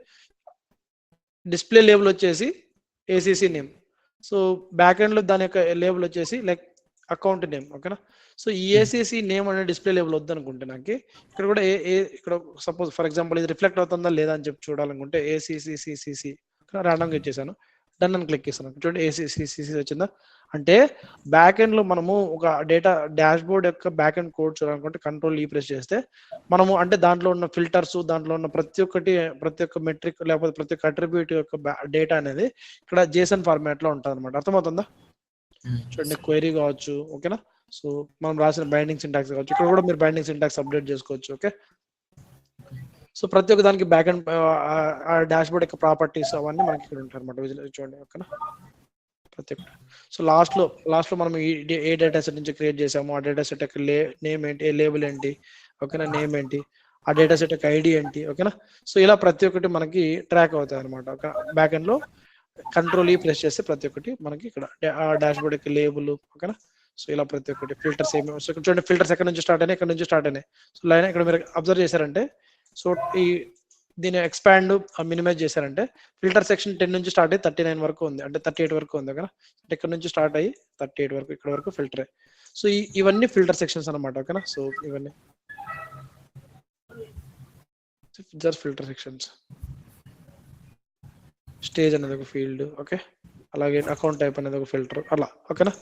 డిస్ప్లే లేబుల్ వచ్చేసి ACC name, so back end లో దాని యొక్క లేబుల్ వచ్చేసి లైక్ అకౌంట్ నేమ్. ఓకేనా. సో ఈ ACC నేమ్ అనే డిస్ప్లే లేబుల్ వద్దనుకుంటే నాకు ఇక్కడ కూడా ఇక్కడ సపోజ్ ఫర్ ఎగ్జాంపుల్ ఇది రిఫ్లెక్ట్ అవుతుందా లేదా అని చెప్పి చూడాలనుకుంటే ACCCCC రాండంగా ఇచ్చేసాను, డన్ అని క్లిక్ చేస్తాను. చూడండి ACCCC వచ్చిందా. అంటే బ్యాక్ ఎండ్ లో మనము ఒక డేటా డాష్ బోర్డ్ యొక్క బ్యాక్ ఎండ్ కోడ్ చూడాలనుకుంటే కంట్రోల్ ప్రెస్ చేస్తే మనము అంటే దాంట్లో ఉన్న ఫిల్టర్స్, దాంట్లో ఉన్న ప్రతి ఒక్క మెట్రిక్ లేకపోతే ప్రతి ఒక్క అట్రిబ్యూట్ యొక్క డేటా అనేది ఇక్కడ JSON ఫార్మాట్ లో ఉంటుంది అనమాట. అర్థమవుతుందా. చూడండి క్వైరీ కావచ్చు. ఓకేనా. సో మనం రాసిన బైండింగ్ సింటాక్స్ కావచ్చు, ఇక్కడ కూడా మీరు బైండింగ్ సింటాక్స్ అప్డేట్ చేసుకోవచ్చు. ఓకే. సో ప్రతి ఒక్క దానికి బ్యాక్ అండ్ డాష్ బోర్డ్ యొక్క ప్రాపర్టీస్ అవన్నీ మనకి ఇక్కడ ఉంటాయి అనమాట. చూడండి. ఓకేనా. ప్రతి ఒక్కటి. సో లాస్ట్ లో మనం ఏ డేటా సెట్ నుంచి క్రియేట్ చేసాము, ఆ డేటా సెట్ యొక్క నేమ్ ఏంటి, లేబుల్ ఏంటి, ఓకేనా, నేమ్ ఏంటి, ఆ డేటా సెట్ యొక్క ID ఏంటి. ఓకేనా. సో ఇలా ప్రతి ఒక్కటి మనకి ట్రాక్ అవుతాయి అనమాట. ఓకే. బ్యాక్ ఎండ్ లో కంట్రోల్ ప్రెస్ చేస్తే ప్రతి ఒక్కటి మనకి ఇక్కడ డాష్ బోర్డ్ యొక్క లేబుల్. ఓకేనా. సో ఇలా ప్రతి ఒక్కటి ఫిల్టర్స్ ఏమి, సో ఇక్కడ చూడండి ఫిల్టర్స్ ఎక్కడ నుంచి స్టార్ట్ అయినాయి, ఇక్కడ నుంచి స్టార్ట్ అయినాయి. సో లైన్ ఇక్కడ మీరు అబ్జర్వ్ చేశారంటే సో ఈ దీన్ని ఎక్స్పాండ్ మినిమైజ్ చేశారంటే ఫిల్టర్ సెక్షన్ 10 నుంచి స్టార్ట్ అయ్యి 39 వరకు ఉంది, అంటే 38 వరకు ఉంది. ఓకేనా. ఇక్కడ నుంచి స్టార్ట్ అయ్యి 38 వరకు ఇక్కడ వరకు ఫిల్టర్. సో ఇవన్నీ ఫిల్టర్ సెక్షన్స్ అనమాట. ఓకేనా. సో ఇవన్నీ జస్ట్ ఫిల్టర్ సెక్షన్స్. స్టేజ్ అనేది ఒక ఫీల్డ్. ఓకే. అలాగే అకౌంట్ టైప్ అనేది ఒక ఫిల్టర్ అలా. ఓకేనా.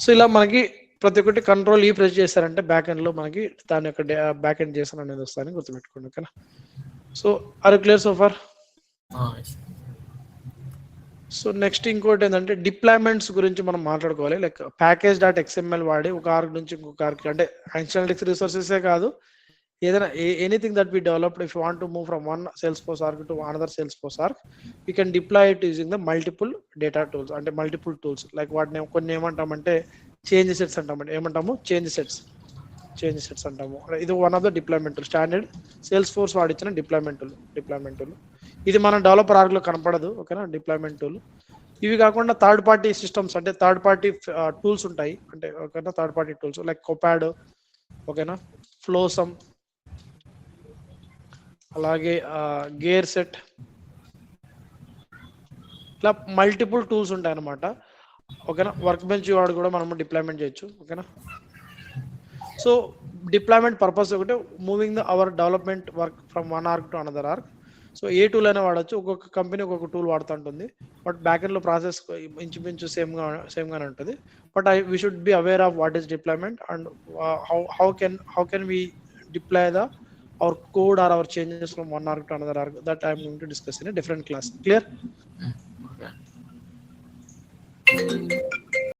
సో ఇలా మనకి ప్రతి ఒక్కటి కంట్రోల్ ప్రెస్ చేశారంటే బ్యాక్ ఎండ్ లో మనకి దాని యొక్క బ్యాక్ ఎండ్ JSON అనేది వస్తుందని గుర్తుపెట్టుకోండి. ఓకేనా. So are clear so far. So next ఇంకోటి ఏంటంటే డిప్లాయ్మెంట్స్ గురించి మనం మాట్లాడుకోవాలి. లైక్ package.xml వాడి ఒక ఆర్గ్ నుంచి ఇంకొక ఆర్గ్, అంటే అనలిటిక్స్ రిసోర్సెసే కాదు, ఏదైనా anything that we developed, if you want to move from one Salesforce org to another Salesforce org, you can deploy it using the multiple data tools, అంటే multiple tools. Like వాటిని కొన్ని ఏమంటామంటే change sets అంటామంటే, ఏమంటాము change sets అంటాము. ఇది one of the deployment tool, standard Salesforce వాడిచ్చిన deployment tool. ఇది మన డెవలపర్ ఆర్గ్ లో కనపడదు. ఓకేనా. Deployment tool. ఇవి కాకుండా థర్డ్ పార్టీ సిస్టమ్స్, అంటే థర్డ్ పార్టీ టూల్స్ ఉంటాయి, అంటే ఓకేనా, third party tools like Copado, ఓకేనా, Flowsum, అలాగే గేర్ సెట్, ఇలా మల్టిపుల్ టూల్స్ ఉంటాయి అన్నమాట. ఓకేనా, వర్క్ బెంచ్ వాడు కూడా మనం డిప్లాయ్మెంట్ చేయొచ్చు. ఓకేనా, సో డిప్లాయ్మెంట్ పర్పస్ ఒకటి moving hour development work from one arc to another arc. So A tool అయినా వాడచ్చు, ఒక్కొక్క కంపెనీ ఒక్కొక్క టూల్ వాడుతూ ఉంటుంది. బట్ బ్యాక్ ఎండ్లో ప్రాసెస్ ఇంచుమించు సేమ్గానే ఉంటుంది. But we should be aware of what is deployment and how can we deploy our code or our changes from one arc to another arc. That I am going to discuss in a different class. Clear?